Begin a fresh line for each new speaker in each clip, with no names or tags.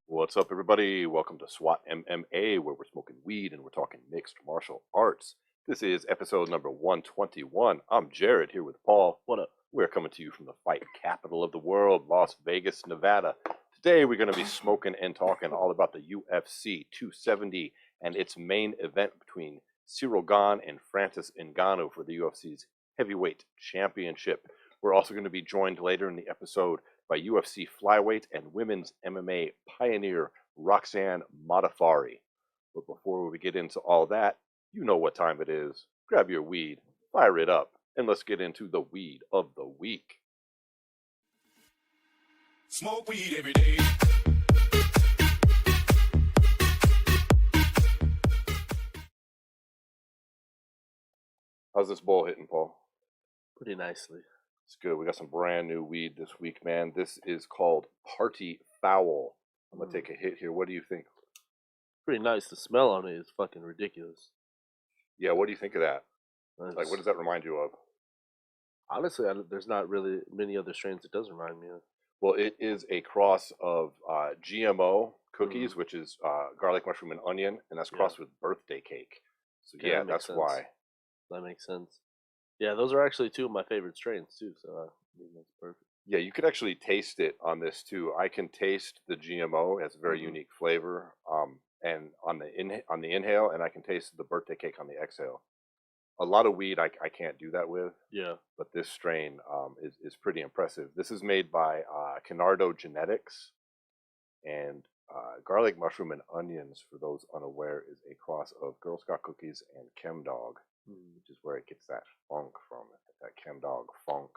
What's up, everybody? Welcome to SWAT MMA, where we're smoking weed and we're talking mixed martial arts. This is episode number 121. I'm Jarrod, here with Paul.
What up?
We're coming to you from the fight capital of the world, Las Vegas, Nevada. Today, we're going to be smoking and talking all about the UFC 270 and its main event between Cryil Gane and Francis Ngannou for the UFC's heavyweight championship. We're also going to be joined later in the episode by UFC flyweight and women's MMA pioneer Roxanne Modafferi. But before we get into all that, you know what time it is. Grab your weed, fire it up, and let's get into the weed of the week.
Smoke weed every day.
How's this bowl hitting, Paul?
Pretty nicely.
It's good. We got some brand new weed this week, man. This is called Party Foul. I'm going to take a hit here. What do you think?
Pretty nice. The smell on it is fucking ridiculous.
Yeah, what do you think of that?
Nice.
Like, what does that remind you of?
Honestly, there's not really many other strains it does remind me of.
Well, it is a cross of GMO cookies, which is garlic, mushroom, and onion, and that's crossed with birthday cake. So,
Okay,
yeah,
that makes
that's
sense.
why.
That makes sense. Yeah, those are actually two of my favorite strains, too, so I mean, that's perfect.
Yeah, you could actually taste it on this, too. I can taste the GMO. It has a very unique flavor, and on the inhale, and I can taste the birthday cake on the exhale. A lot of weed I can't do that with.
Yeah.
But this strain is pretty impressive. This is made by Canardo Genetics, and garlic, mushroom, and onions, for those unaware, is a cross of Girl Scout cookies and Chem Dog, which is where it gets that funk from, that Chem Dog funk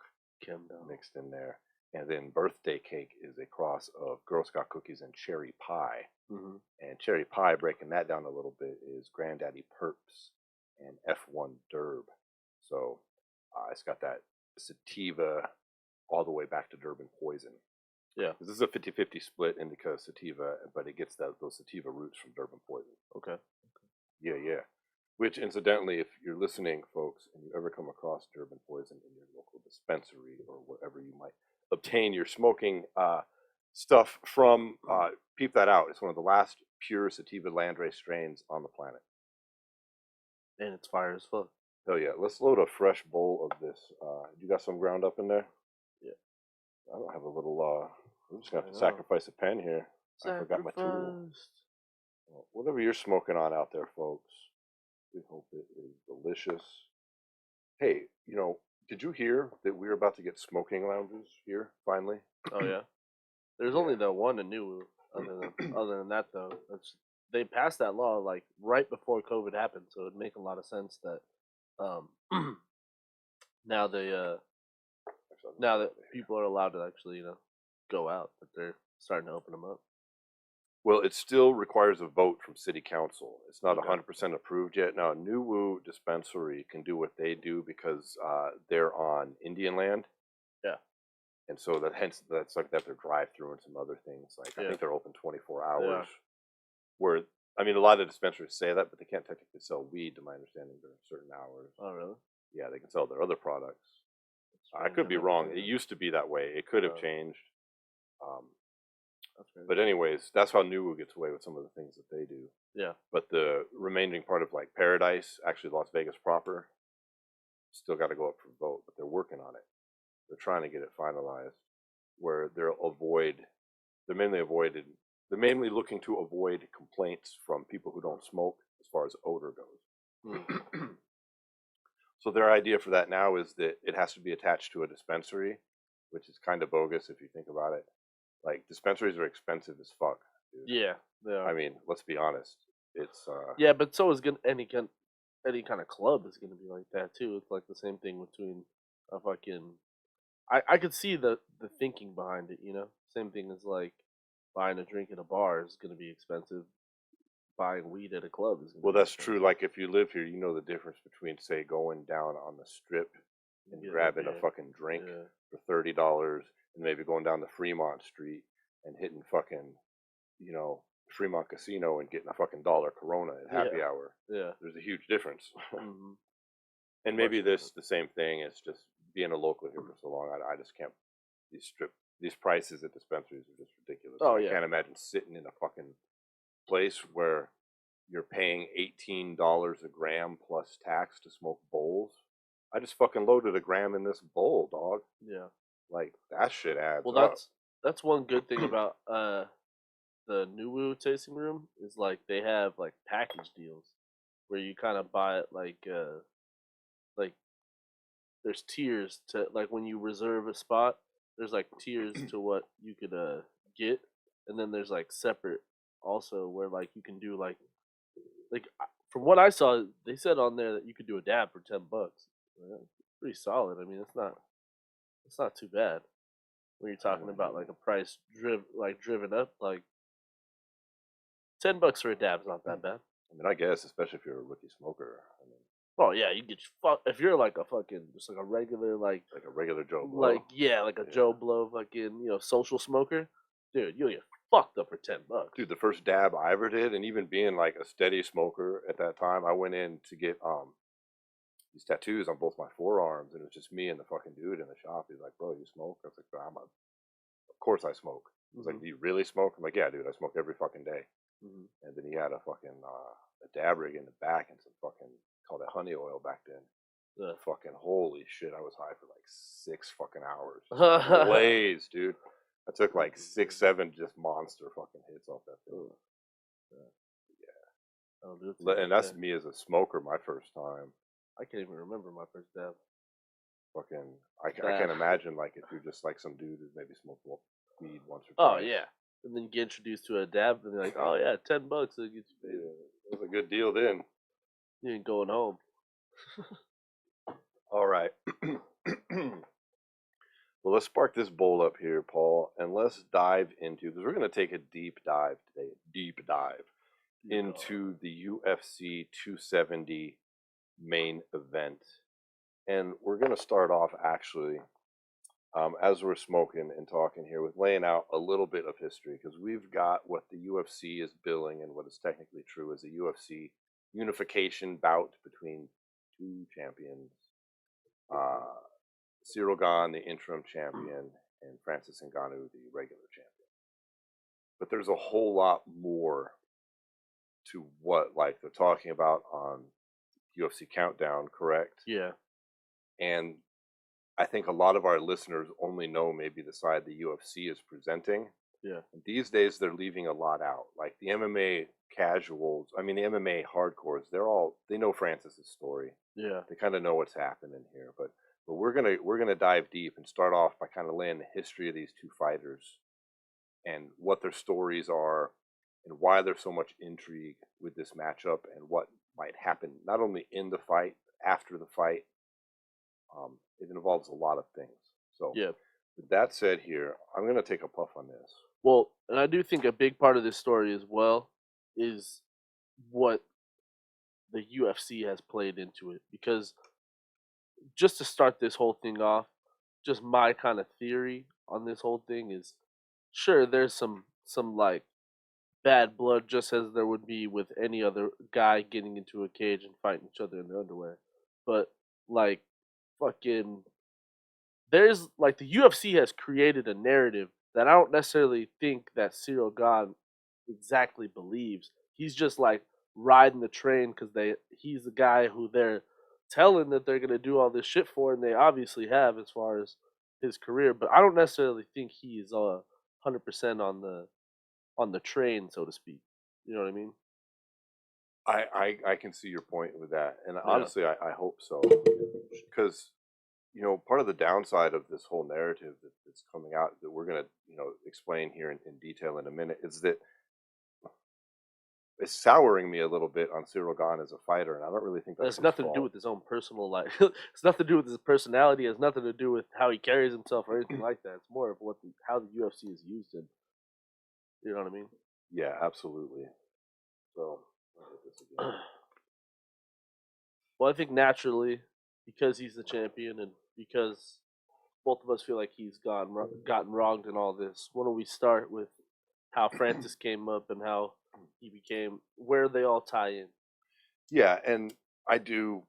mixed in there. And then birthday cake is a cross of Girl Scout cookies and cherry pie. And cherry pie, breaking that down a little bit, is Granddaddy Perps and F1 Derb. So it's got that sativa all the way back to Durban Poison.
Yeah.
This is a 50-50 split indica sativa, but it gets those sativa roots from Durban Poison.
Okay.
Yeah, yeah. Which, incidentally, if you're listening, folks, and you ever come across Durban Poison in your local dispensary or wherever you might obtain your smoking stuff from, peep that out. It's one of the last pure sativa landrace strains on the planet.
And it's fire as fuck.
Hell yeah. Let's load a fresh bowl of this. You got some ground up in there?
Yeah.
I don't have a little, I'm just going to have to sacrifice a pen here. I forgot my tool. Well, whatever you're smoking on out there, folks, we hope it is delicious. Hey, did you hear that we're about to get smoking lounges here, finally?
Oh, yeah? There's only the one in New. Other than that, though, they passed that law like right before COVID happened, so it'd make a lot of sense that now that people are allowed to actually go out, that they're starting to open them up.
Well, it still requires a vote from city council. It's not 100% approved yet. Now, New Woo dispensary can do what they do because they're on Indian land.
Yeah.
And so that's like that their drive-through and some other things. Like I think they're open 24 hours. Yeah. Where a lot of dispensaries say that, but they can't technically sell weed, to my understanding, during certain hours.
Oh, really?
Yeah, they can sell their other products. I could be wrong. It used to be that way. It could have changed. But anyways, that's how New gets away with some of the things that they do.
Yeah.
But the remaining part of like Paradise, actually Las Vegas proper, still got to go up for vote. But they're working on it. They're trying to get it finalized, where they're mainly looking to avoid complaints from people who don't smoke as far as odor goes. So their idea for that now is that it has to be attached to a dispensary, which is kind of bogus if you think about it. Like, dispensaries are expensive as fuck, dude.
Yeah, they are.
I mean, let's be honest. It's
yeah, but so is any kind of club is gonna be like that too. It's like the same thing between a fucking. I could see the thinking behind it. Same thing as like buying a drink at a bar is gonna be expensive. Buying weed at a club is gonna be
that's
expensive.
true. Like, if you live here, you know the difference between, say, going down on the strip and grabbing a fucking drink for $30, and maybe going down the Fremont Street and hitting fucking, Fremont Casino and getting a fucking $1 Corona at happy hour.
Yeah.
There's a huge difference.
Mm-hmm.
And maybe the same thing. It's just being a local here for so long. I just can't. These prices at dispensaries are just ridiculous.
Oh,
I can't imagine sitting in a fucking place where you're paying $18 a gram plus tax to smoke bowls. I just fucking loaded a gram in this bowl, dog.
Yeah.
Like, that shit adds
Well,
up.
that's one good thing about the New tasting room is like they have like package deals where you kind of buy it like there's tiers to like when you reserve a spot. There's like tiers to what you could get, and then there's like separate also where like you can do like from what I saw, they said on there that you could do a dab for $10. Yeah, pretty solid. I mean, it's not too bad when you're talking about like a price driven up. Like $10 for a dab's not that bad.
I mean, I guess, especially if you're a rookie smoker. I mean,
oh yeah, you get if you're like a fucking just like a regular like
a regular Joe Blow.
like a Joe Blow fucking social smoker, dude, you'll get fucked up for $10.
Dude, the first dab I ever did, and even being like a steady smoker at that time, I went in to get these tattoos on both my forearms, and it was just me and the fucking dude in the shop. He's like, "Bro, you smoke?" I was like, of course I smoke. He's like, "Do you really smoke?" I'm like, "Yeah, dude, I smoke every fucking day." And then he had a fucking a dab rig in the back and some fucking called it honey oil back then. Fucking holy shit, I was high for like 6 fucking hours. Blaze, dude. I took like 6, 7 just monster fucking hits off that thing. Yeah. And that's me as a smoker, my first time.
I can't even remember my first dab.
Fucking, I can't imagine like if you're just like some dude who's maybe smoked weed once or
oh
twice.
yeah, and then you get introduced to a dab, and they're like, "Oh yeah, $10, so it gets you paid."
Yeah, it was a good deal then.
You ain't going home.
All right. Well, let's spark this bowl up here, Paul, and let's dive into, because we're going to take a deep dive today, into the UFC 270 main event. And we're going to start off, actually, as we're smoking and talking here, with laying out a little bit of history, because we've got what the UFC is billing and what is technically true as a UFC unification bout between 2 champions. Cyril Gane, the interim champion, and Francis Ngannou, the regular champion. But there's a whole lot more to what like they're talking about on UFC Countdown, correct?
Yeah.
And I think a lot of our listeners only know maybe the side the UFC is presenting.
Yeah.
And these days they're leaving a lot out. Like the MMA casuals, I mean the MMA hardcores, they know Francis's story.
Yeah.
They kind of know what's happening here, but we're gonna dive deep and start off by kind of laying the history of these 2 fighters and what their stories are and why there's so much intrigue with this matchup and what might happen not only in the fight, after the fight. It involves a lot of things. So
yeah.
With that said here, I'm gonna take a puff on this.
Well, and I do think a big part of this story as well is what the UFC has played into it, because just to start this whole thing off, just my kind of theory on this whole thing is, sure, there's some like bad blood, just as there would be with any other guy getting into a cage and fighting each other in their underwear, but like fucking there's like the UFC has created a narrative that I don't necessarily think that Cyril Gane exactly believes. He's just like riding the train because he's the guy who they're telling that they're gonna do all this shit for, and they obviously have as far as his career. But I don't necessarily think he's 100% on the train, so to speak. You know what I mean?
I can see your point with that, and honestly, I hope so, because part of the downside of this whole narrative that's coming out that we're gonna explain here in detail in a minute is that it's souring me a little bit on Cyril Gane as a fighter, and I don't really think that's
It's nothing to do with his own personal life. It's nothing to do with his personality. It has nothing to do with how he carries himself or anything like that. It's more of how the UFC is used in. You know what I mean?
Yeah, absolutely. So,
well, I think naturally, because he's the champion and because both of us feel like he's gotten wronged in all this, why don't we start with how Francis came up and how he became where they all tie in.
Yeah, and I do,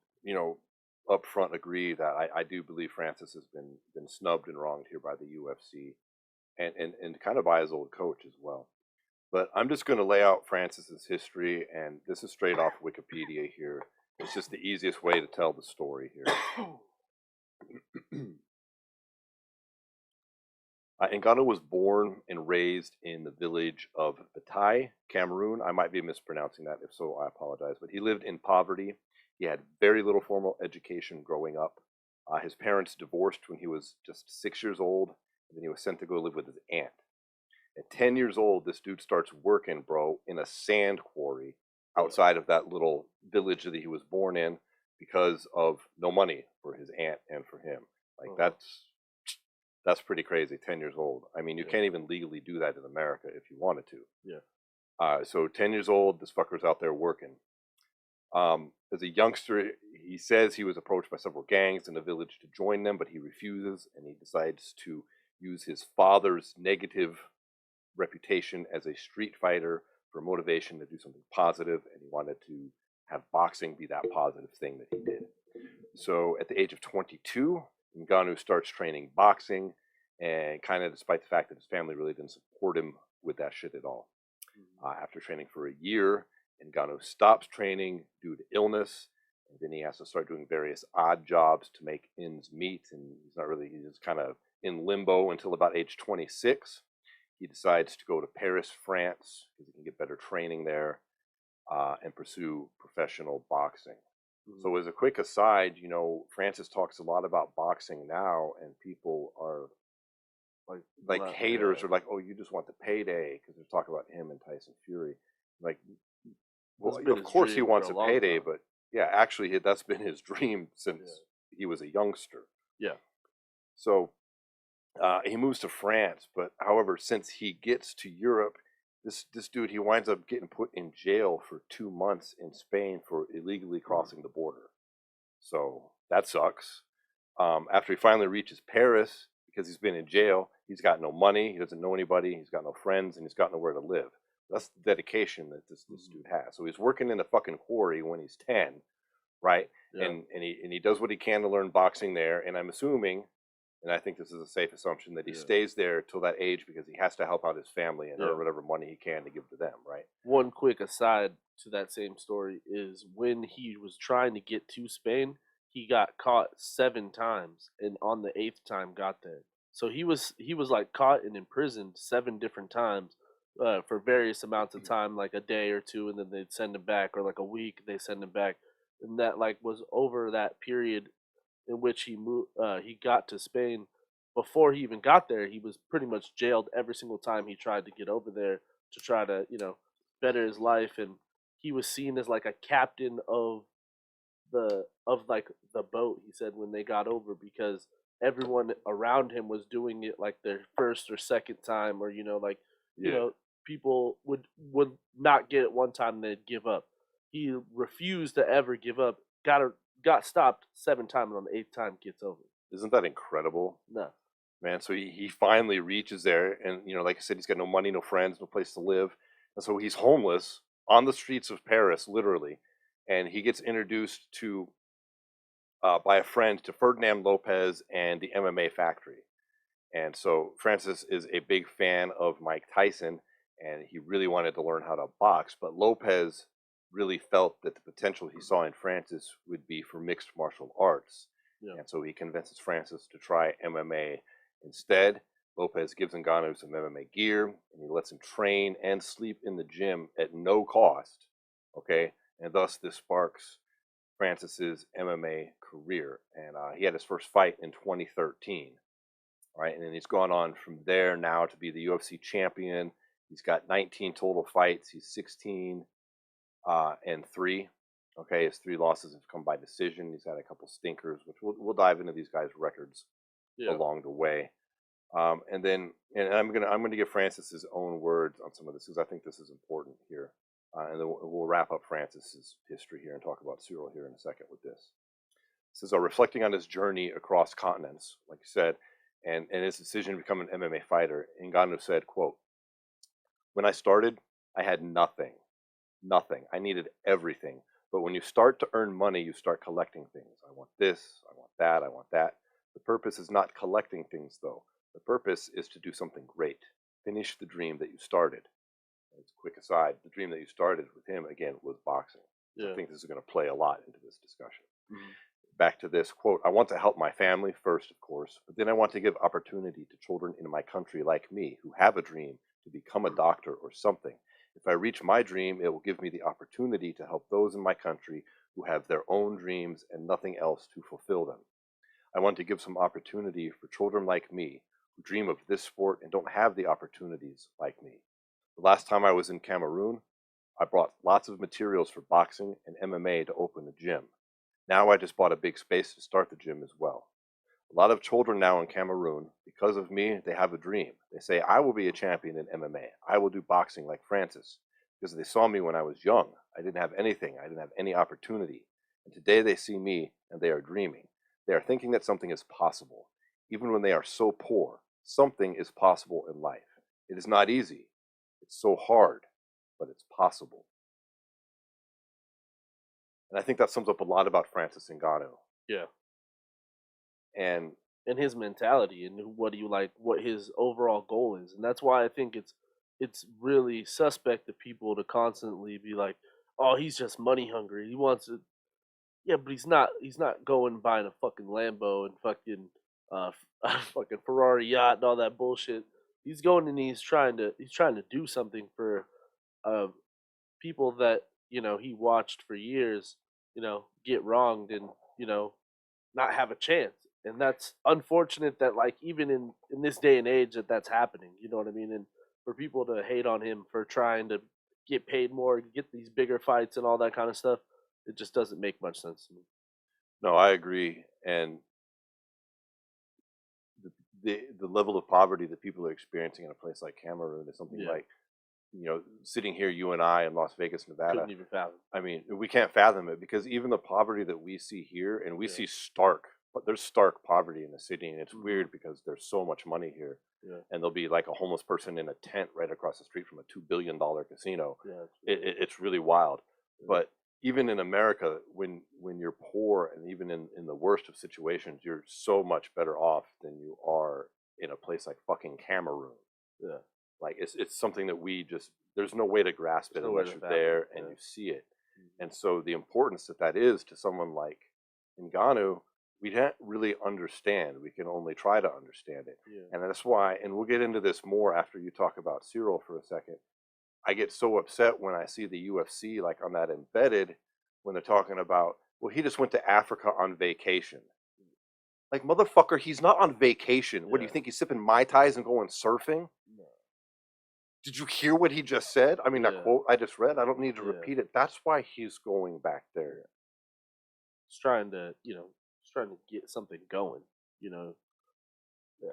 up front agree that I do believe Francis has been snubbed and wronged here by the UFC and kind of by his old coach as well. But I'm just going to lay out Francis's history, and this is straight off Wikipedia here. It's just the easiest way to tell the story here. Ngannou was born and raised in the village of Batai, Cameroon. I might be mispronouncing that. If so, I apologize. But he lived in poverty. He had very little formal education growing up. His parents divorced when he was just 6 years old, and then he was sent to go live with his aunt. At 10 years old, this dude starts working, bro, in a sand quarry outside of that little village that he was born in because of no money for his aunt and for him. Like, that's pretty crazy, 10 years old. I mean, you can't even legally do that in America if you wanted to.
Yeah.
So 10 years old, this fucker's out there working. As a youngster, he says he was approached by several gangs in the village to join them, but he refuses, and he decides to use his father's negative reputation as a street fighter for motivation to do something positive, and he wanted to have boxing be that positive thing that he did. So at the age of 22, Ngannou starts training boxing, and kind of despite the fact that his family really didn't support him with that shit at all. After training for a year, Ngannou stops training due to illness, and then he has to start doing various odd jobs to make ends meet, and he's just kind of in limbo until about age 26. He decides to go to Paris, France, because he can get better training there, and pursue professional boxing. So as a quick aside, Francis talks a lot about boxing now, and people are like haters are like, oh, you just want the payday, because they're talking about him and Tyson Fury. Like, well, of course he wants a payday, but yeah, actually that's been his dream since he was a youngster.
Yeah.
So he moves to France, but however, since he gets to Europe, this dude, he winds up getting put in jail for 2 months in Spain for illegally crossing the border. So that sucks. After he finally reaches Paris, because he's been in jail, he's got no money, he doesn't know anybody, he's got no friends, and he's got nowhere to live. That's the dedication that this dude has. So he's working in a fucking quarry when he's 10, right? Yeah. And he does what he can to learn boxing there. And I'm assuming, and I think this is a safe assumption, that he stays there till that age because he has to help out his family and earn whatever money he can to give to them, right?
One quick aside to that same story is when he was trying to get to Spain, he got caught 7 times, and on the 8th time got there. So he was like caught and imprisoned 7 different times for various amounts of time, like a day or 2, and then they'd send him back, or like a week they send him back, and that like was over that period in which he got to Spain. Before he even got there, he was pretty much jailed every single time he tried to get over there to try to better his life, and he was seen as like a captain of the boat, he said, when they got over, because everyone around him was doing it like their first or second time, or people would not get it one time and they'd give up. He refused to ever give up. Got stopped 7 times, and on the 8th time gets over.
Isn't that incredible?
No,
man. So he finally reaches there, and like I said, he's got no money, no friends, no place to live, and so he's homeless on the streets of Paris, literally. And he gets introduced to by a friend to Ferdinand Lopez and the MMA Factory. And so Francis is a big fan of Mike Tyson, and he really wanted to learn how to box. But Lopez really felt that the potential he saw in Francis would be for mixed martial arts. Yeah. And so he convinces Francis to try MMA instead. Lopez gives Ngannou some MMA gear, and he lets him train and sleep in the gym at no cost. Okay, and thus this sparks Francis's MMA career. And he had his first fight in 2013. Right, and then he's gone on from there now to be the UFC champion. He's got 19 total fights. He's 16 and 3. Okay, his 3 losses have come by decision. He's had a couple stinkers, which we'll dive into these guys' records along the way. And I'm gonna give Francis his own words on some of this, because I think this is important here. And then we'll wrap up Francis's history here and talk about Cyril here in a second with this. This is reflecting on his journey across continents, like you said, and his decision to become an MMA fighter. Ngannou said, quote, "When I started, I had nothing. Nothing. I needed everything. But when you start to earn money, you start collecting things. I want this, I want that, I want that. The purpose is not collecting things, though. The purpose is to do something great. Finish the dream that you started. As a quick aside, the dream that you started with him, again, was boxing.
Yeah.
I think this is going to play a lot into this discussion.
Mhm.
Back to this quote, I want to help my family first, of course, but then I want to give opportunity to children in my country like me who have a dream to become a doctor or something. If I reach my dream, it will give me the opportunity to help those in my country who have their own dreams and nothing else to fulfill them. I want to give some opportunity for children like me who dream of this sport and don't have the opportunities like me. The last time I was in Cameroon, I brought lots of materials for boxing and MMA to open the gym. Now I just bought a big space to start the gym as well. A lot of children now in Cameroon, because of me, they have a dream. They say, I will be a champion in MMA. I will do boxing like Francis. Because they saw me when I was young. I didn't have anything. I didn't have any opportunity. And today they see me and they are dreaming. They are thinking that something is possible. Even when they are so poor, something is possible in life. It is not easy. It's so hard, but it's possible. And I think that sums up a lot about Francis Ngannou.
Yeah.
And
his mentality and what what his overall goal is. And that's why I think it's really suspect to people to constantly be like, oh, he's just money hungry. He wants it. Yeah, but he's not going buying a fucking Lambo and fucking fucking Ferrari yacht and all that bullshit. He's going and he's trying to do something for uh people that, he watched for years, get wronged and, not have a chance. And that's unfortunate that, like, even in this day and age that that's happening. You know what I mean? And for people to hate on him for trying to get paid more, get these bigger fights and all that kind of stuff, it just doesn't make much sense to me.
no, I agree. And the level of poverty that people are experiencing in a place like Cameroon is something
Yeah.
like, sitting here, you and I in Las Vegas, Nevada.
Couldn't even fathom.
I mean, we can't fathom it because even the poverty that we see here, and we
Yeah.
see stark, but there's stark poverity in the city, and it's
Mhm.
weird because there's so much money here,
Yeah.
and there'll be like a homeless person in a tent right across the street from a $2 billion casino.
Yeah.
It's really wild.
Yeah.
But even in America, when you're poor, and even in the worst of situations, you're so much better off than you are in a place like fucking Cameroon.
Yeah.
Like it's something that there's no way to grasp
There's
it
no way
unless
to
you're
fathom
there
it,
and
yeah.
you see it.
Mhm.
And so the importance that is to someone like Ngannou, we don't really understand. We can only try to understand it.
Yeah.
And that's why, and we'll get into this more after you talk about Cyril for a second. I get so upset when I see the UFC, like on that embedded, when they're talking about, well, he just went to Africa on vacation. Like, motherfucker, he's not on vacation. What do you
Yeah.
think? He's sipping Mai Tais and going surfing?
No.
Did you hear what he just said? I mean, that
Yeah.
quote I just read, I don't need to
Yeah.
repeat it. That's why he's going back there.
He's trying to, get something going, Yeah.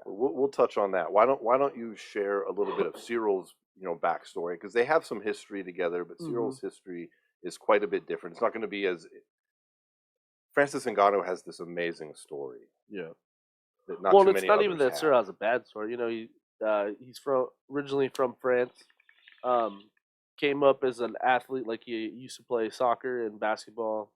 We'll touch on that. Why don't you share a little bit of Cyril's backstory, because they have some history together, but Cyril's history is quite a bit different. It's not going to be as Francis Ngannou has this amazing story
Yeah.
that not
Well,
too
it's
many
not
others
even that
have.
Cyril has a bad story. He's originally from France. Came up as an athlete, like he used to play soccer and basketball,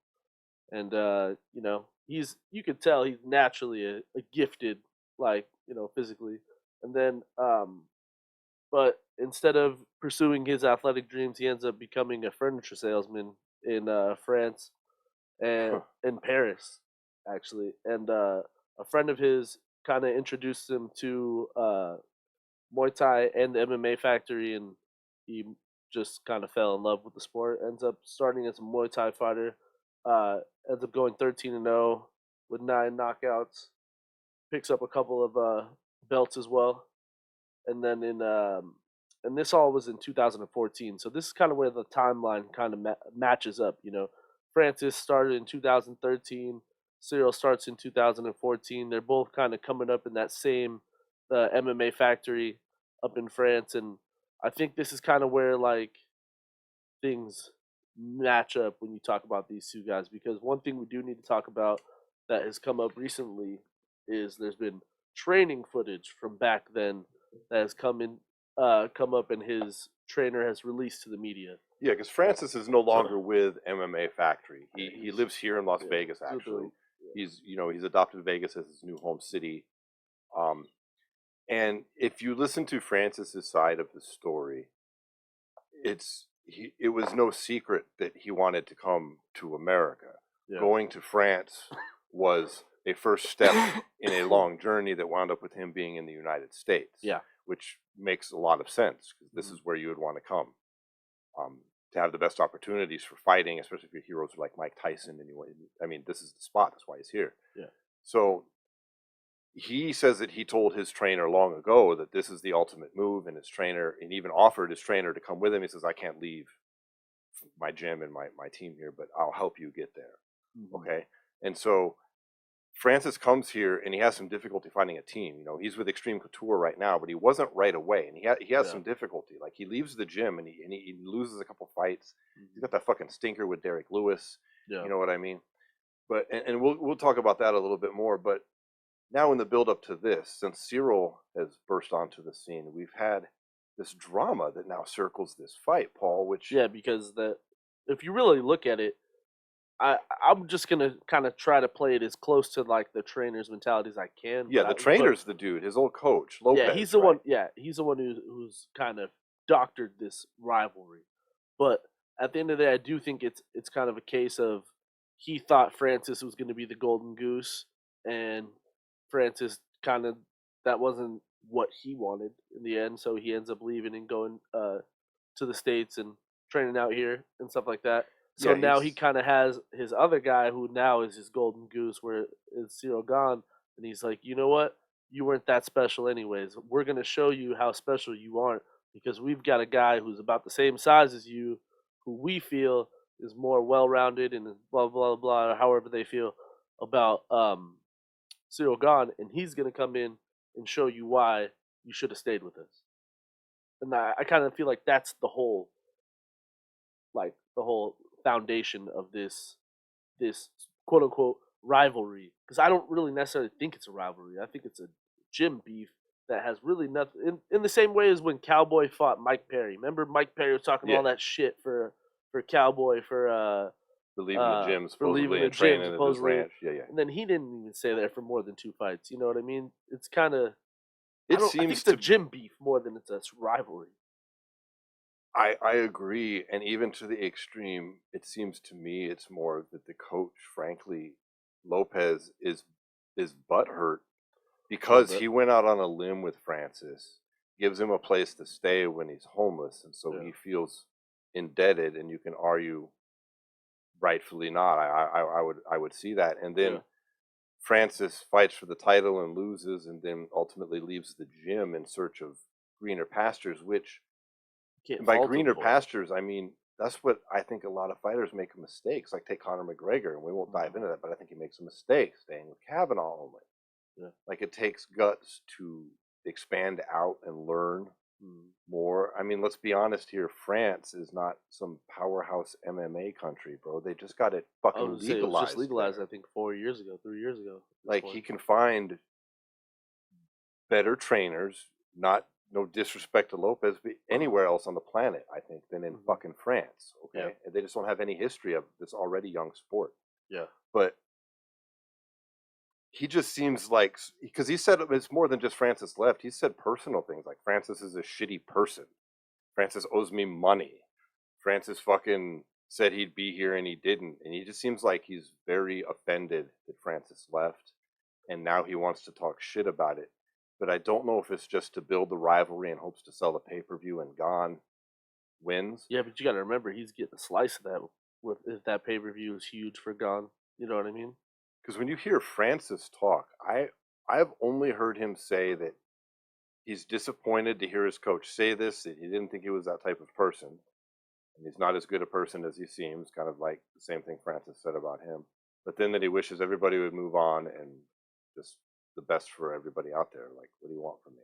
and you could tell he's naturally a gifted, like physically, and then but instead of pursuing his athletic dreams, he ends up becoming a furniture salesman in France and in Paris, actually. And a friend of his kind of introduced him to Muay Thai and the MMA factory, and he just kind of fell in love with the sport. Ends up starting as a Muay Thai fighter. Ends up going 13-0 with 9 knockouts. Picks up a couple of belts as well, and then and this all was in 2014. So this is kind of where the timeline kind of matches up. Francis started in 2013. Cyril starts in 2014. They're both kind of coming up in that same MMA factory up in France, and I think this is kind of where like things match up when you talk about these two guys, because one thing we do need to talk about that has come up recently is there's been training footage from back then that has come up in his trainer has released to the media.
Yeah, because Francis is no longer with MMA Factory. He
He's-
lives here in Las
yeah,
Vegas.
he's with
Actually,
the-
he's adopted Vegas as his new home city. And if you listen to Francis's side of the story, it was no secret that he wanted to come to America.
Yeah.
Going to France was a first step in a long journey that wound up with him being in the United States.
Yeah.
Which makes a lot of sense because this
Mhm.
is where you would want to come to have the best opportunities for fighting, especially if your heroes are like Mike Tyson. I mean, this is the spot. That's why he's here.
Yeah.
So he says that he told his trainer long ago that this is the ultimate move, and his trainer, and even offered his trainer to come with him. He says, I can't leave my gym and my team here, but I'll help you get there.
Mhm.
Okay. And so Francis comes here and he has some difficulty finding a team. You know, he's with Extreme Couture right now, but he wasn't right away, and he has
Yeah.
some difficulty. Like, he leaves the gym and he loses a couple fights.
Mhm.
He's got that fucking stinker with Derek Lewis.
Yeah.
You know what I mean? But and we'll talk about that a little bit more. But now in the build up to this, since Cryil has burst onto the scene, we've had this drama that now circles this fight, Paul. Which
Yeah, because if you really look at it, I'm just gonna kind of try to play it as close to like the trainer's mentality as I can.
yeah,
but
the trainer's the dude, his old coach, Lopez.
Yeah, he's the
right?
one. Yeah, he's the one who's kind of doctored this rivalry. But at the end of the day, I do think it's kind of a case of he thought Francis was going to be the golden goose, and Francis kind of that wasn't what he wanted in the end. So he ends up leaving and going to the States and training out here and stuff like that. So
Yeah,
now he
he's-
kind of has his other guy who now is his golden goose, where is Cyril Gane, and he's like, you know what? You weren't that special anyways. We're going to show you how special you aren't, because we've got a guy who's about the same size as you, who we feel is more well-rounded and blah, blah, blah, or however they feel about Cyril Gane, and he's going to come in and show you why you should have stayed with us. And I kind of feel like that's the whole foundation of this quote-unquote rivalry, because I don't really necessarily think it's a rivalry. I think it's a gym beef that has really nothing in the same way as when Cowboy fought Mike Perry. Remember Mike Perry was talking
Yeah.
all that shit for Cowboy for
leaving the gym
for
supposedly
leaving the
and training
gym
at his
supposedly,
ranch. Yeah, yeah.
and then he didn't even stay there for more than 2 fights. You know what I mean? It's kind of
It
I think
seems
it's a
to
gym beef more than it's a rivalry.
I agree, and even to the extreme, it seems to me it's more that the coach, frankly, Lopez, is butthurt because
bit.
he went out on a limb with Francis, gives him a place to stay when he's homeless, and so
Yeah.
he feels indebted. And you can argue, rightfully not. I would see that, and then
Yeah.
Francis fights for the title and loses, and then ultimately leaves the gym in search of greener pastures, which.
Can't
And by
fault him
greener
for it.
pastures, I mean, that's what I think a lot of fighters make mistakes. Like, take Conor McGregor, and we won't dive into that, but I think he makes a mistake staying with Kavanaugh only.
Yeah.
Like, it takes guts to expand out and learn more. I mean, let's be honest here. France is not some powerhouse MMA country, bro. They just got it
I
fucking
would say it
legalized.
was just legalized,
there.
I think 4 years ago, 3 years ago. at this
Like,
point.
he can find better trainers, not no disrespect to Lopez, but anywhere else on the planet, I think, than in
Mhm.
fucking France. Okay,
Yeah.
and they just don't have any history of this already young sport.
Yeah.
But he just seems like, because he said it's more than just Francis left. He said personal things like Francis is a shitty person. Francis owes me money. Francis fucking said he'd be here and he didn't, and he just seems like he's very offended that Francis left, and now he wants to talk shit about it. But I don't know if it's just to build the rivalry in hopes to sell the pay-per-view and Gane wins.
Yeah, but you got to remember he's getting a slice of that. If that pay per view is huge for Gane, you know what I mean?
Because when you hear Francis talk, I've only heard him say that he's disappointed to hear his coach say this, that he didn't think he was that type of person, and he's not as good a person as he seems, kind of like the same thing Francis said about him. But then that he wishes everybody would move on and just the best for everybody out there. Like, what do you want from me?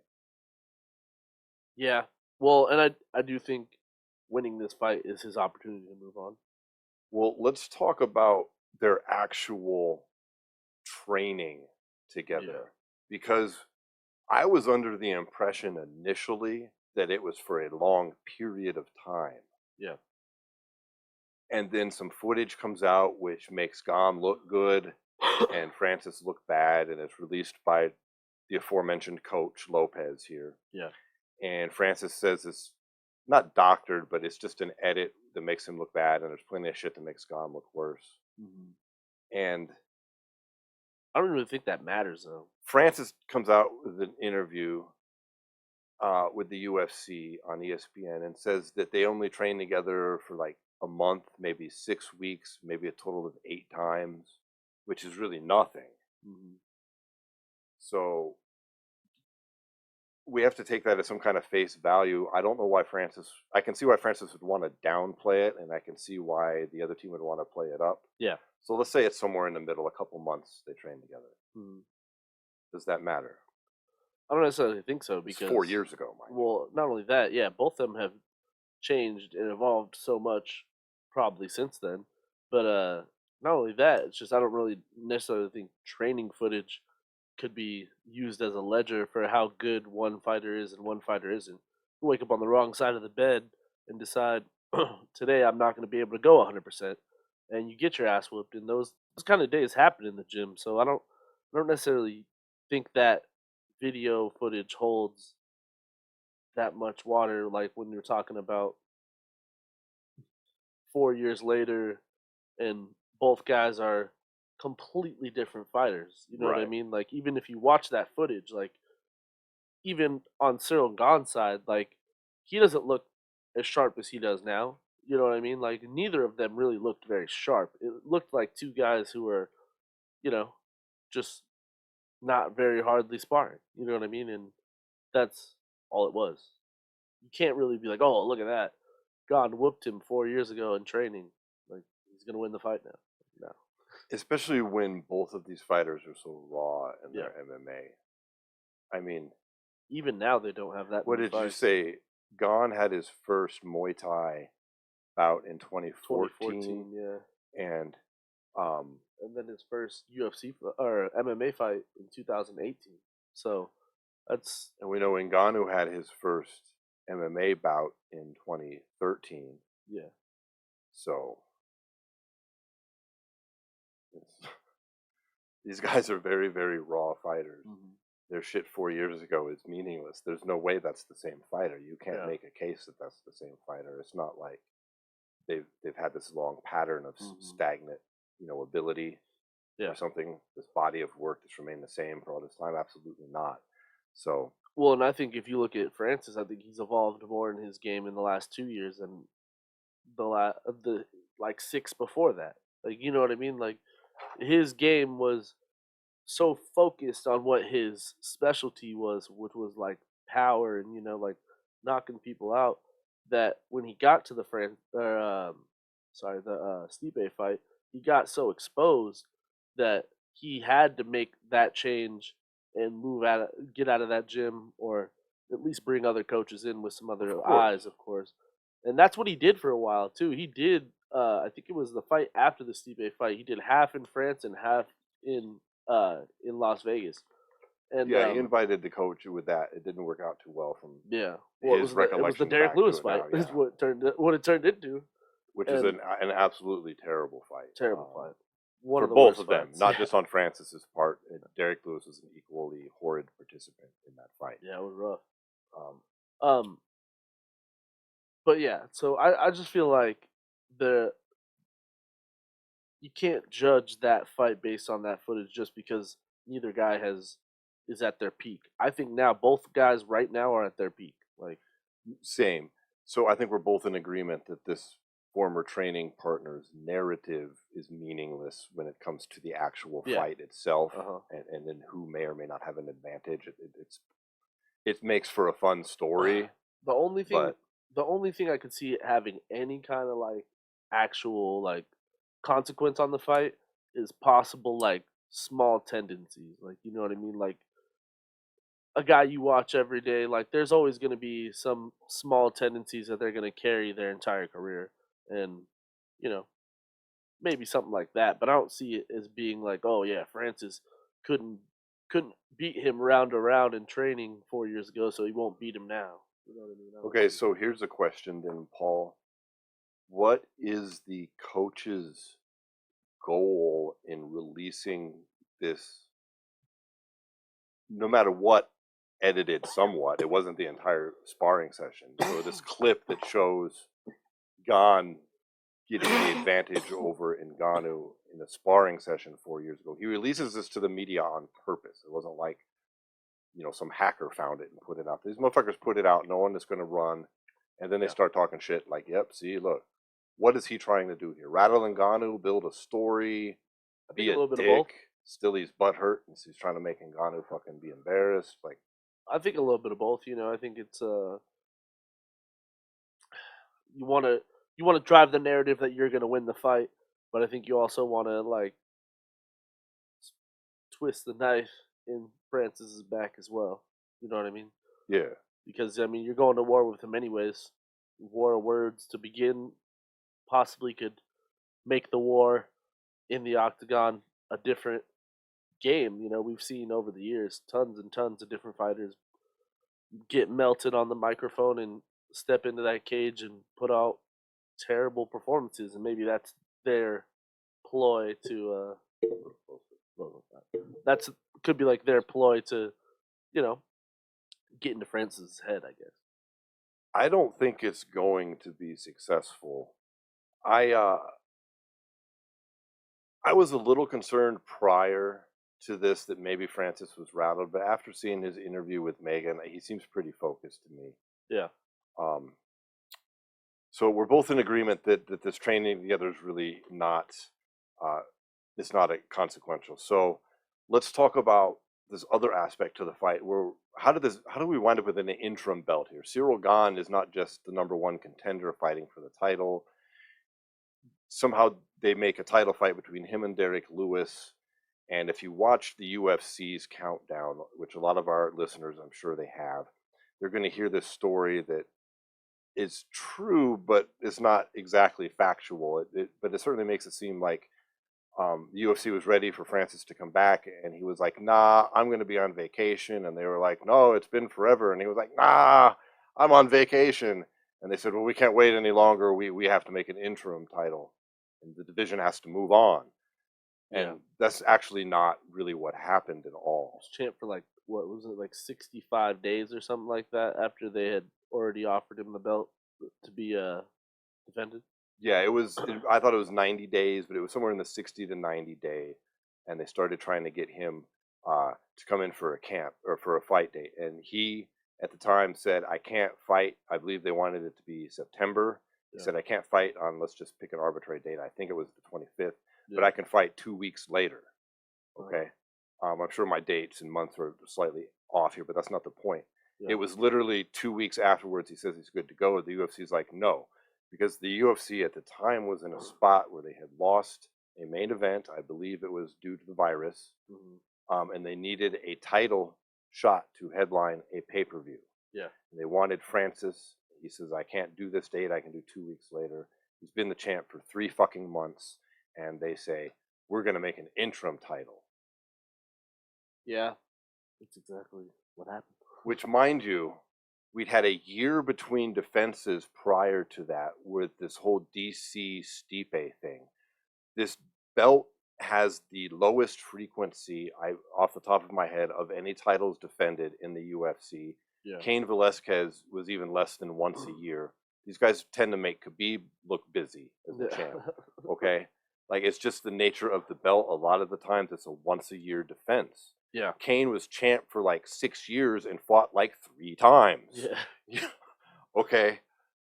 Yeah. Well, and I do think winning this fight is his opportunity to move on.
Well, let's talk about their actual training together.
Yeah.
Because I was under the impression initially that it was for a long period of time.
Yeah.
And then some footage comes out which makes Gane look good and Francis look bad, and it's released by the aforementioned coach Lopez here.
Yeah.
And Francis says it's not doctored, but it's just an edit that makes him look bad, and there's plenty of shit that makes Gane look worse.
Mm-hmm.
And
I don't really think that matters though.
Francis comes out with an interview with the UFC on ESPN and says that they only train together for like a month, maybe 6 weeks, maybe a total of 8 times, which is really nothing.
Mm-hmm.
So we have to take that as some kind of face value. I don't know why I can see why Francis would want to downplay it, and I can see why the other team would want to play it up.
Yeah.
So let's say it's somewhere in the middle, a couple months they train together.
Mm-hmm.
Does that matter?
I don't necessarily think so because
It's 4 years ago, Mike.
Well, not only that, yeah, both of them have changed and evolved so much probably since then. But not only that, it's just I don't really necessarily think training footage could be used as a ledger for how good one fighter is and one fighter isn't. You wake up on the wrong side of the bed and decide today I'm not going to be able to go 100%, and you get your ass whooped. And those kind of days happen in the gym. So I don't necessarily think that video footage holds that much water. Like when you're talking about 4 years later, and both guys are completely different fighters. You know what I
Right.
mean? Like even if you watch that footage, like even on Cyril Gane's side, like he doesn't look as sharp as he does now. You know what I mean? Like neither of them really looked very sharp. It looked like two guys who were, you know, just not very hardly sparring. You know what I mean? And that's all it was. You can't really be like, oh, look at that. God whooped him 4 years ago in training. Like he's gonna win the fight now. No.
Especially when both of these fighters are so raw in
Yeah.
their MMA. I mean,
Even now they don't have that
what
many
did you
fights.
say? Gane had his first Muay Thai bout in 2014,
2014, yeah.
and
And then his first UFC or MMA fight in 2018. So that's
we know Ngannou had his first MMA bout in 2013.
yeah.
So these guys are very, very raw fighters.
Mm-hmm.
Their shit 4 years ago is meaningless. There's no way that's the same fighter. You can't
Yeah.
make a case that that's the same fighter. It's not like they've had this long pattern of stagnant, ability or something. This body of work that's remained the same for all this time. Absolutely not. So
Well, and I think if you look at Francis, I think he's evolved more in his game in the last 2 years than the like 6 before that. Like you know what I mean? Like his game was so focused on what his specialty was, which was like power and like knocking people out, that when he got to the Stipe fight, he got so exposed that he had to make that change and get out of that gym, or at least bring other coaches in with some other eyes, of course. And that's what he did for a while too. He did. I think it was the fight after the Stipe fight. He did half in France and half in Las Vegas. And
yeah, he invited the coach with that. It didn't work out too well from
his recollection. It was the Derek Lewis fight.
Now,
Is what it turned into,
which is an absolutely terrible fight.
Terrible fight.
For both of them, not just on Francis's part. Derek Lewis was an equally horrid participant in that fight.
Yeah, it was rough. But yeah, so I just feel like you can't judge that fight based on that footage just because neither guy is at their peak. I think now both guys right now are at their peak. Like
same. So I think we're both in agreement that this former training partner's narrative is meaningless when it comes to the actual fight itself, and then who may or may not have an advantage. It makes for a fun story.
The only thing I could see it having any kind of like actual like consequence on the fight is possible like small tendencies. Like you know what I mean? Like a guy you watch every day, like there's always going to be some small tendencies that they're going to carry their entire career, and maybe something like that. But I don't see it as being like, oh yeah, Francis couldn't beat him round to round in training 4 years ago, so he won't beat him now. You know what I mean? I don't
Okay,
see-
so here's a question then, Paul. What is the coach's goal in releasing this, no matter what, edited somewhat? It wasn't the entire sparring session. So this clip that shows Gane getting the advantage over Ngannou in a sparring session 4 years ago. He releases this to the media on purpose. It wasn't like, some hacker found it and put it out. These motherfuckers put it out knowing it's going to run, and then they
Yeah.
start talking shit like, yep, see, look. What is he trying to do here? Rattle Ngannou, build a story,
I think
be
a
a
little bit of both.
dick. Still, he's butthurt, and he's trying to make Ngannou fucking be embarrassed. Like,
I think a little bit of both. I think it's you want to drive the narrative that you're gonna win the fight, but I think you also want to like twist the knife in Francis's back as well. You know what I mean?
yeah,
Because I mean you're going to war with him anyways. War of words to begin possibly could make the war in the octagon a different game. We've seen over the years tons and tons of different fighters get melted on the microphone and step into that cage and put out terrible performances, and maybe that's their ploy to that's could be like their ploy to get into Francis' head, I guess.
I don't think it's going to be successful. I was a little concerned prior to this that maybe Francis was rattled, but after seeing his interview with Megan, he seems pretty focused to me.
Yeah.
So we're both in agreement that this training together is really not, it's not a consequential. So let's talk about this other aspect to the fight. How do we wind up with an interim belt here? Cyril Gane is not just the #1 contender fighting for the title. Somehow they make a title fight between him and Derek Lewis. And if you watch the UFC's countdown, which a lot of our listeners, I'm sure they have, they're going to hear this story that is true, but it's not exactly factual. But it certainly makes it seem like the UFC was ready for Francis to come back, and he was like, "Nah, I'm going to be on vacation." And they were like, "No, it's been forever." And he was like, "Nah, I'm on vacation." And they said, "Well, we can't wait any longer. We have to make an interim title, and the division has to move on." And that's actually not really what happened at all.
Was champ for like what was it, like 65 days or something like that, after they had already offered him the belt to be defended.
Yeah, I thought it was 90 days, but it was somewhere in the 60 to 90 day, and they started trying to get him to come in for a camp or for a fight date, and he at the time said, "I can't fight." I believe they wanted it to be September. He said, "I can't fight on, let's just pick an arbitrary date. I think it was the 25th, but I can fight 2 weeks later." Okay, I'm sure my dates and months are slightly off here, but that's not the point. It was literally 2 weeks afterwards. He says he's good to go. The UFC's like, no, because the UFC at the time was in a spot where they had lost a main event. I believe it was due to the virus, and they needed a title shot to headline a pay-per-view.
Yeah.
And they wanted Francis. He says, "I can't do this date. I can do 2 weeks later." He's been the champ for 3 fucking months, and they say, "We're going to make an interim title."
Yeah, that's exactly what happened.
Which, mind you, we'd had a year between defenses prior to that with this whole DC Stipe thing. This belt has the lowest frequency, off the top of my head, of any titles defended in the UFC.
Yeah.
Cain Velasquez was even less than once a year. These guys tend to make Khabib look busy as the champ. Okay? Like, it's just the nature of the belt. A lot of the times it's a once a year defense.
Yeah.
Cain was champ for like 6 years and fought like 3 times.
Yeah.
Okay?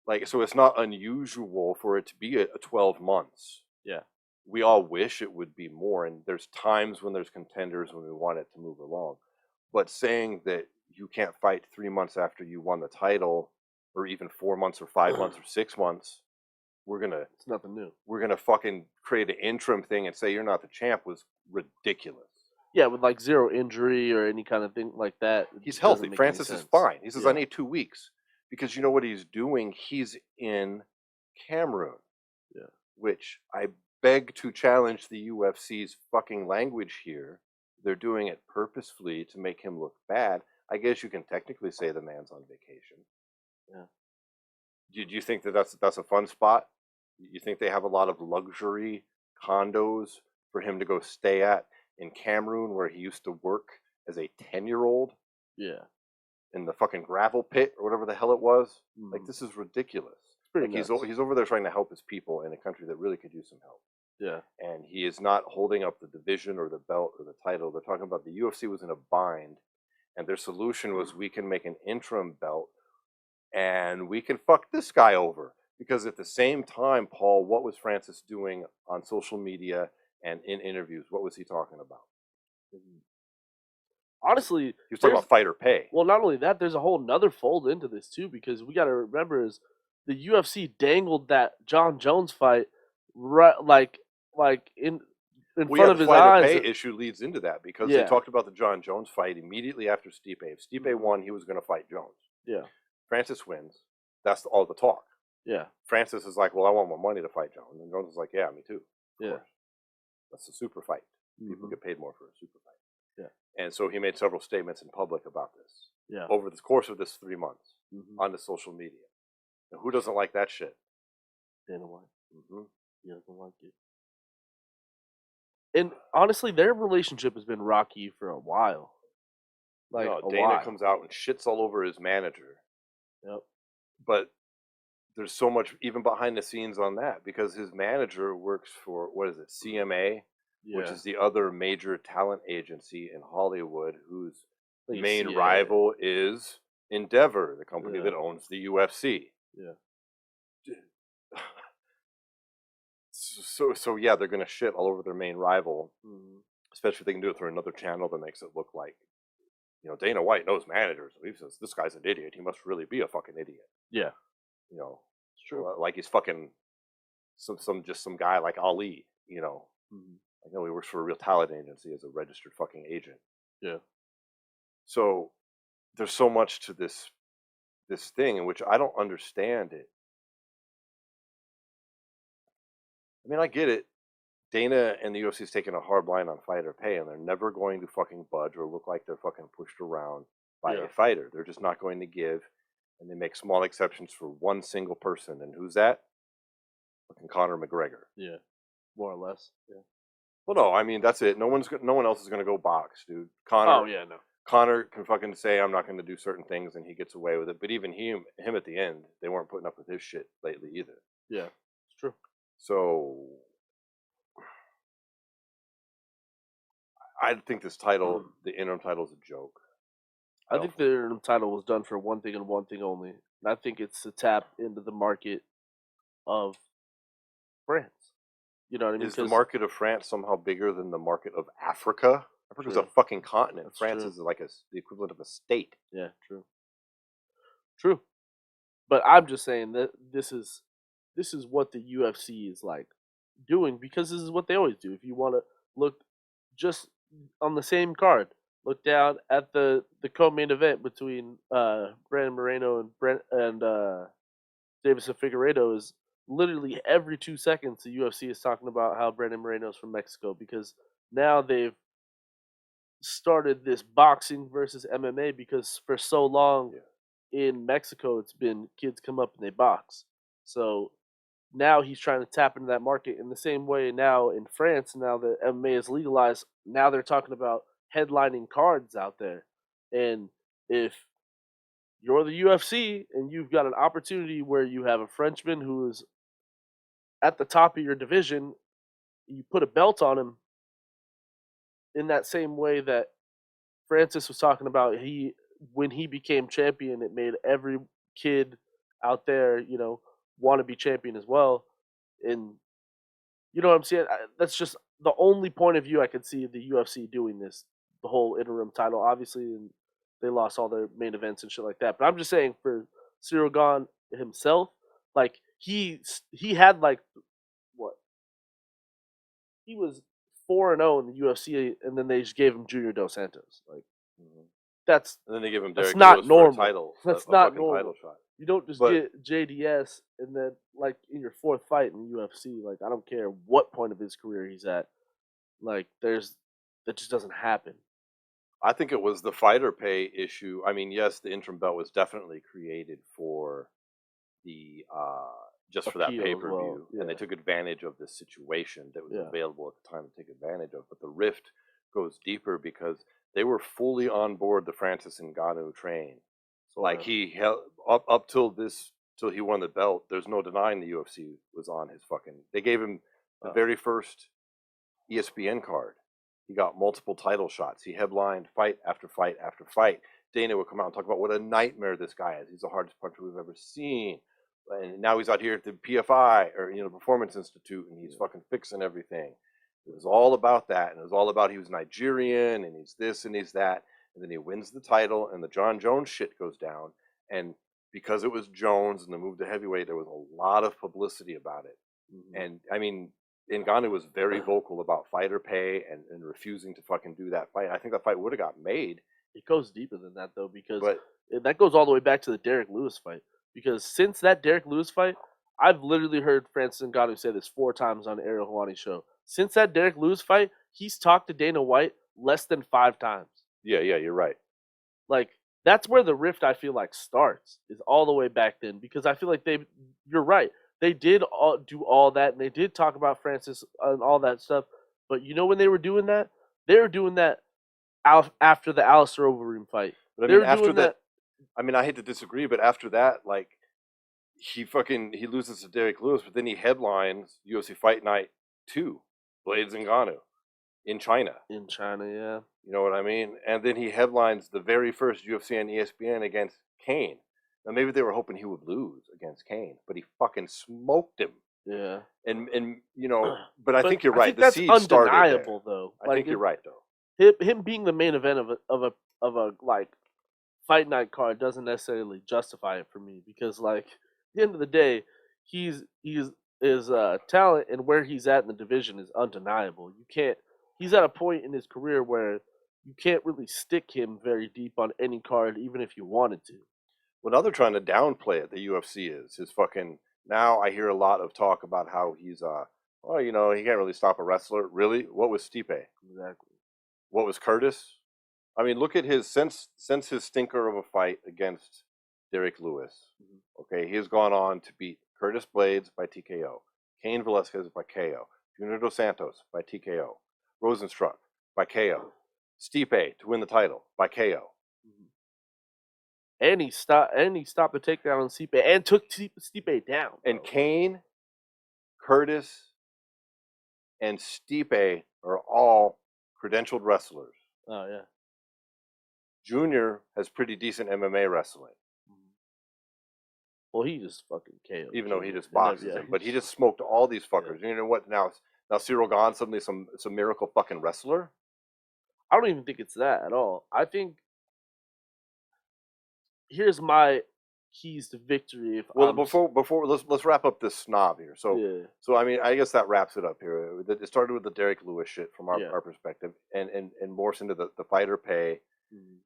Like, so it's not unusual for it to be a 12 months.
Yeah.
We all wish it would be more, and there's times when there's contenders when we want it to move along. But saying that you can't fight 3 months after you won the title, or even 4 months or 5 months or 6 months,
It's nothing new.
we're gonna fucking create an interim thing and say you're not the champ was ridiculous.
Yeah, with like zero injury or any kind of thing like that.
He's healthy. Francis is fine. He says, "I need 2 weeks." Because you know what he's doing? He's in Cameroon.
Yeah.
Which I beg to challenge the UFC's fucking language here. They're doing it purposefully to make him look bad. I guess you can technically say the man's on vacation.
Yeah.
Do you think that that's a fun spot? You think they have a lot of luxury condos for him to go stay at in Cameroon, where he used to work as a 10-year-old
Yeah.
in the fucking gravel pit or whatever the hell it was? Like,
Mhm.
this is ridiculous.
Pretty
Like, he's
nuts.
he's over there trying to help his people in a country that really could use some help.
Yeah.
And he is not holding up the division or the belt or the title. They're talking about the UFC was in a bind, and their solution was, we can make an interim belt and we can fuck this guy over. Because at the same time, Paul, what was Francis doing on social media and in interviews? What was he talking about?
Honestly,
He was talking about fighter pay.
Well, not only that, there's a whole nother fold into this too, because we got to remember is the UFC dangled that John Jones fight right, like in
Well,
front of
the
his
fighter
eyes.
pay issue leads into that, because they
Yeah.
talked about the John Jones fight immediately after Stipe. If Stipe won, he was going to fight Jones.
Yeah.
Francis wins. That's all the talk.
Yeah.
Francis is like, well, I want more money to fight Jones. And Jones is like, yeah, me too. Of
Yeah.
course. That's a super fight. People
Mhm.
get paid more for a super fight.
Yeah.
And so he made several statements in public about this
Yeah.
over the course of this 3 months
Mhm.
on the social media. And who doesn't like that shit?
Dana White.
Mm-hmm.
He doesn't like it. And honestly, their relationship has been rocky for a while. Like
No,
a
Dana
while.
comes out and shits all over his manager.
Yep.
But there's so much even behind the scenes on that, because his manager works for, what is it, CMA,
Yeah.
which is the other major talent agency in Hollywood, whose
Like
main
CIA.
rival is Endeavor, the company
Yeah.
that owns the UFC.
Yeah.
So yeah, they're gonna shit all over their main rival,
Mhm.
especially if they can do it through another channel that makes it look like, Dana White knows managers. He says this guy's an idiot. He must really be a fucking idiot.
Yeah.
It's
true.
Like he's fucking some guy like Ali.
Mhm.
I know he works for a real talent agency as a registered fucking agent.
Yeah.
So there's so much to this thing in which I don't understand it. I mean, I get it. Dana and the UFC is taking a hard line on fighter pay, and they're never going to fucking budge or look like they're fucking pushed around by
Yeah.
a fighter. They're just not going to give, and they make small exceptions for one single person. And who's that? Fucking Conor McGregor.
Yeah. More or less. Yeah.
Well, no, I mean that's it. No one else is going to go box, dude. Conor.
Oh yeah, no.
Conor can fucking say I'm not going to do certain things, and he gets away with it. But even him at the end, they weren't putting up with his shit lately either.
Yeah. It's true.
So I think this title, the interim title, is a joke.
I think the interim title was done for one thing and one thing only. And I think it's to tap into the market of France. You know what I mean?
Is the market of France somehow bigger than the market of Africa? Africa's a
True.
fucking continent.
That's
France
true.
is like the equivalent of a state.
Yeah, true. True. But I'm just saying that this is what the UFC is like doing, because this is what they always do. If you want to look just on the same card, look down at the co-main event between Brandon Moreno and Davison Figueiredo, is literally every 2 seconds the UFC is talking about how Brandon Moreno's from Mexico, because now they've started this boxing versus MMA, because for so long in Mexico it's been kids come up and they box. So now he's trying to tap into that market in the same way. Now in France, now that MMA is legalized, now they're talking about headlining cards out there. And if you're the UFC and you've got an opportunity where you have a Frenchman who is at the top of your division, you put a belt on him in that same way that Francis was talking about. When he became champion, it made every kid out there, want to be champion as well. And you know what I'm saying? That's just the only point of view I could see the UFC doing this, the whole interim title. Obviously, and they lost all their main events and shit like that. But I'm just saying, for Cyril Gane himself, like he had like what, he was 4-0 in the UFC, and then they just gave him Junior Dos Santos. Like that's
And then they give him
that's
Derek
not
Lewis
normal.
for a title.
That's
a
not
fucking
normal.
title shot.
You don't just get JDS and then like in your fourth fight in the UFC. Like I don't care what point of his career he's at. Like that just doesn't happen.
I think it was the fighter pay issue. I mean, yes, the interim belt was definitely created for the just for that
Appeal
pay
as
per
well,
view, and they
yeah.
took advantage of this situation that was
Yeah.
available at the time to take advantage of. But the rift goes deeper because they were fully on board the Francis Ngannou train. Like
Yeah.
he held up till he won the belt. There's no denying the UFC was on his fucking. They gave him the very first ESPN card. He got multiple title shots. He headlined fight after fight after fight. Dana would come out and talk about what a nightmare this guy is. He's the hardest puncher we've ever seen. And now he's out here at the PFI or Performance Institute, and he's fucking fixing everything. It was all about that, and it was all about he was Nigerian and he's this and he's that, and then he wins the title, and the John Jones shit goes down, and because it was Jones and the move to heavyweight, there was a lot of publicity about it, and I mean, Ngannou was very vocal about fighter pay and refusing to fucking do that fight. I think that fight would have got made.
It goes deeper than that though, because
But
that goes all the way back to the Derek Lewis fight. Because since that Derek Lewis fight, I've literally heard Francis Ngannou say this 4 times on Ariel Helwani's show. Since that Derek Lewis fight, he's talked to Dana White less than 5 times.
yeah, you're right.
Like, that's where the rift, I feel like, starts, is all the way back then. Because I feel like you're right. They did do all that, and they did talk about Francis and all that stuff. But you know when they were doing that? They were doing that after the Alistair Overeem fight.
But I
They
mean,
were
after
doing
that, I mean, I hate to disagree, but after that, like, he loses to Derek Lewis, but then he headlines UFC Fight Night 2, Blades Ngannou, in China.
in China, yeah.
You know what I mean? And then he headlines the very first UFC on ESPN against Kane. Now maybe they were hoping he would lose against Kane, but he fucking smoked him.
Yeah.
And but I think you're right.
I think that's
seed started there.
undeniable, though.
I think you're right, though.
Him being the main event of a like fight night card doesn't necessarily justify it for me, because like at the end of the day, his talent and where he's at in the division is undeniable. You can't. He's at a point in his career where you can't really stick him very deep on any card, even if you wanted to.
Well, now they're trying to downplay it. The UFC is his fucking. Now I hear a lot of talk about how he's well, he can't really stop a wrestler. Really? What was Stipe?
Exactly.
What was Curtis? I mean, look at his since his stinker of a fight against Derek Lewis. Okay, he has gone on to beat Curtis Blades by TKO, Cain Velasquez by KO, Junior Dos Santos by TKO, Rosenstruck by KO, Stipe to win the title by KO.
And he stopped the takedown on Stipe and took Stipe down.
And Cain, Curtis, and Stipe are all credentialed wrestlers.
Oh yeah.
Junior has pretty decent MMA wrestling.
Well, he just fucking KO'd.
Even though he just boxes him, but he just smoked all these fuckers. You know what? Now Cyril Gane suddenly some miracle fucking wrestler.
I don't even think it's that at all. I think here's my keys to victory.
Before let's wrap up this snob here.
Yeah.
So I mean, I guess that wraps it up here. It started with the Derek Lewis shit from our perspective, and morphs into the fighter pay,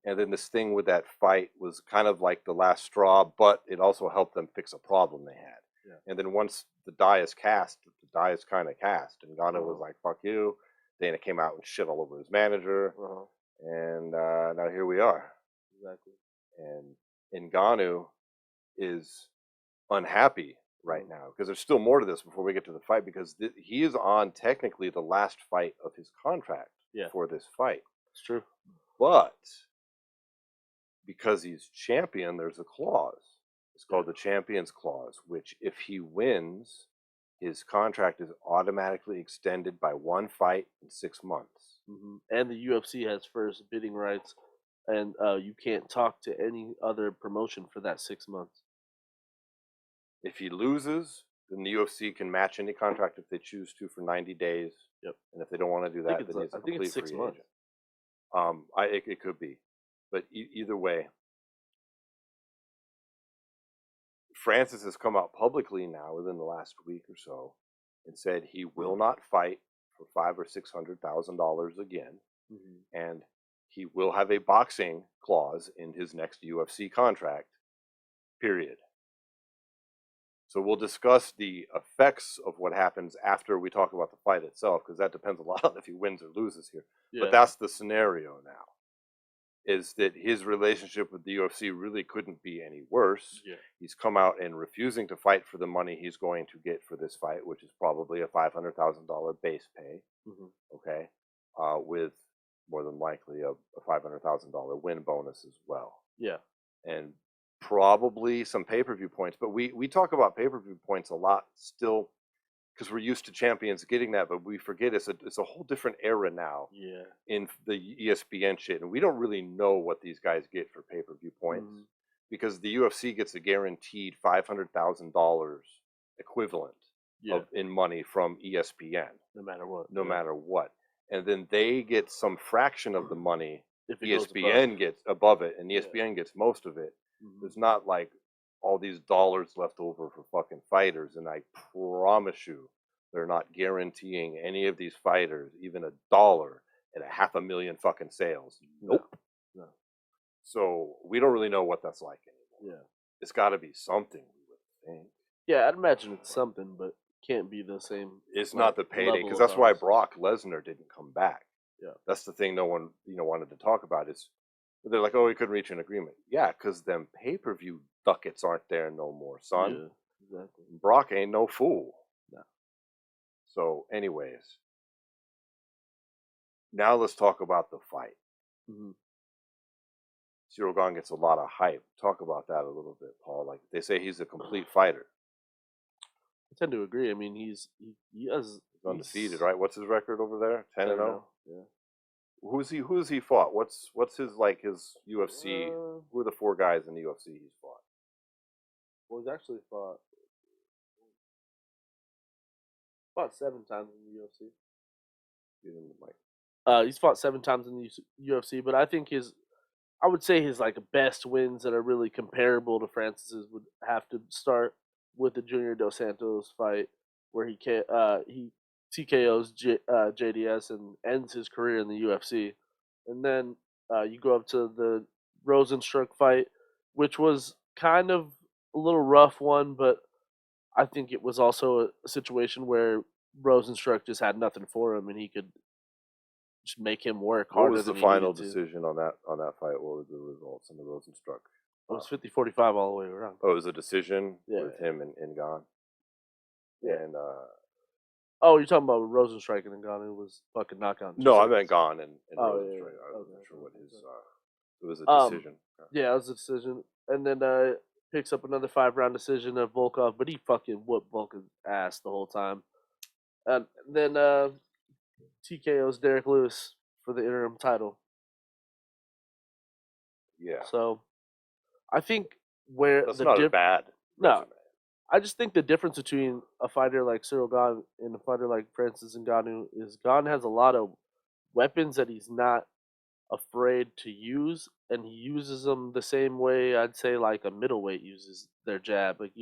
and then this thing with that fight was kind of like the last straw, but it also helped them fix a problem they had.
Yeah.
And then once the die is cast, the die is kind of cast, and Gane was like, "Fuck you." Dana came out and shit all over his manager, and now here we are.
Exactly.
And Ngannou is unhappy right now because there's still more to this before we get to the fight, because he is on technically the last fight of his contract for this fight.
It's true.
But because he's champion, there's a clause. It's called the Champions Clause, which if he wins, his contract is automatically extended by 1 fight in 6 months.
And the UFC has first bidding rights, and you can't talk to any other promotion for that 6 months.
If he loses, then the UFC can match any contract if they choose to for 90 days.
Yep.
And if they don't want to do that, then he's a complete free agent. I think
it's 6 months.
It could be, but either way, Francis has come out publicly now within the last week or so and said he will not fight for $500,000 or $600,000 again, and he will have a boxing clause in his next UFC contract. Period. So we'll discuss the effects of what happens after we talk about the fight itself, because that depends a lot on if he wins or loses here. Yeah. But that's the scenario now. is that his relationship with the UFC really couldn't be any worse.
Yeah.
He's come out and refusing to fight for the money he's going to get for this fight, which is probably a $500,000 base pay. Okay, with more than likely a $500,000 win bonus as well.
Yeah.
And probably some pay-per-view points. But we talk about pay-per-view points a lot still because we're used to champions getting that, but we forget it's a whole different era now
Yeah.
in the ESPN shit, and we don't really know what these guys get for pay-per-view points because the UFC gets a guaranteed $500,000 equivalent in money from ESPN,
no matter what.
no matter what, and then they get some fraction of the money.
If it
ESPN gets above it, and ESPN gets most of it. There's not like all these dollars left over for fucking fighters, and I promise you, they're not guaranteeing any of these fighters even $1 and 500,000 fucking sales. Nope.
No.
So we don't really know what that's like anymore.
Yeah.
It's got to be something, we would think.
Yeah, I'd imagine it's something, but can't be the same.
It's not the payday, because that's why Brock Lesnar didn't come back.
Yeah.
That's the thing no one wanted to talk about is they're like, oh, we couldn't reach an agreement. Yeah, because them pay-per-view ducats aren't there no more, son.
Yeah, exactly.
Brock ain't no fool.
No.
So, anyways, now let's talk about the fight. Cyril Gane gets a lot of hype. Talk about that a little bit, Paul. Like they say, he's a complete fighter.
I tend to agree. I mean, he's
undefeated, right? What's his record over there? 10-0.
Yeah.
Who's he fought? What's his UFC? Who are the 4 guys in the UFC he's fought?
Well, he's actually fought 7 times in the UFC. He's fought 7 times in the UFC, but I think I would say his best wins that are really comparable to Francis's would have to start with the Junior Dos Santos fight, where he TKOs JDS and ends his career in the UFC, and then you go up to the Rosenstruck fight, which was kind of a little rough one, but I think it was also a situation where Rosenstruck just had nothing for him, and he could just make him work harder.
What was the final decision on that fight? What were the results in the Rosenstruck?
It was 50-45 all the way around.
Oh, it was a decision with him and Gane.
Yeah.
And
oh, you're talking about Rosenstruck and Ngannou was fucking knockout.
No, I meant Gane and Rosenstruck.
Yeah.
I wasn't sure what his. It was a decision.
Yeah, it was a decision, and then picks up another 5-round decision of Volkov, but he fucking whooped Volkov's ass the whole time. And then TKO's Derek Lewis for the interim title.
Yeah.
So, I think where
that's not a bad.
No, I just think the difference between a fighter like Cyril Gane and a fighter like Francis Ngannou is Gane has a lot of weapons that he's not afraid to use, and he uses them the same way I'd say like a middleweight uses their jab. Like,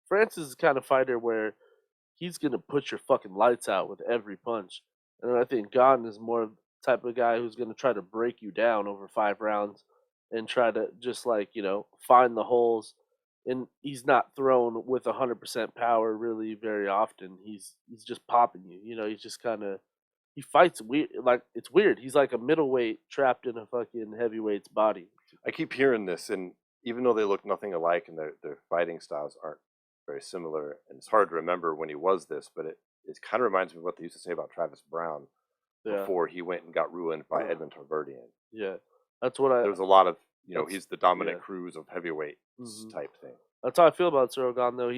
Francis is the kind of fighter where he's gonna put your fucking lights out with every punch, and I think Gane is more the type of guy who's gonna try to break you down over 5 rounds and try to just find the holes. And he's not thrown with 100% power really very often. He's just popping you. He's just kind of he fights weird. Like it's weird. He's like a middleweight trapped in a fucking heavyweight's body.
I keep hearing this, and even though they look nothing alike and their fighting styles aren't very similar, and it's hard to remember when he was this, but it kind of reminds me of what they used to say about Travis Brown before he went and got ruined by Edmund Tarverdyan.
Yeah, that's what there
was a lot of. He's the Dominic Cruz of heavyweight type thing.
That's how I feel about Cyril Gane, though.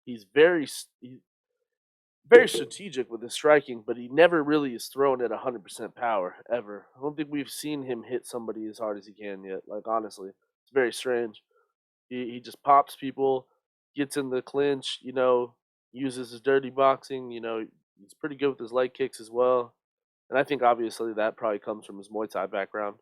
He's very strategic with his striking, but he never really is thrown at 100% power ever. I don't think we've seen him hit somebody as hard as he can yet. Like honestly, it's very strange. He just pops people, gets in the clinch. Uses his dirty boxing. He's pretty good with his leg kicks as well, and I think obviously that probably comes from his Muay Thai background.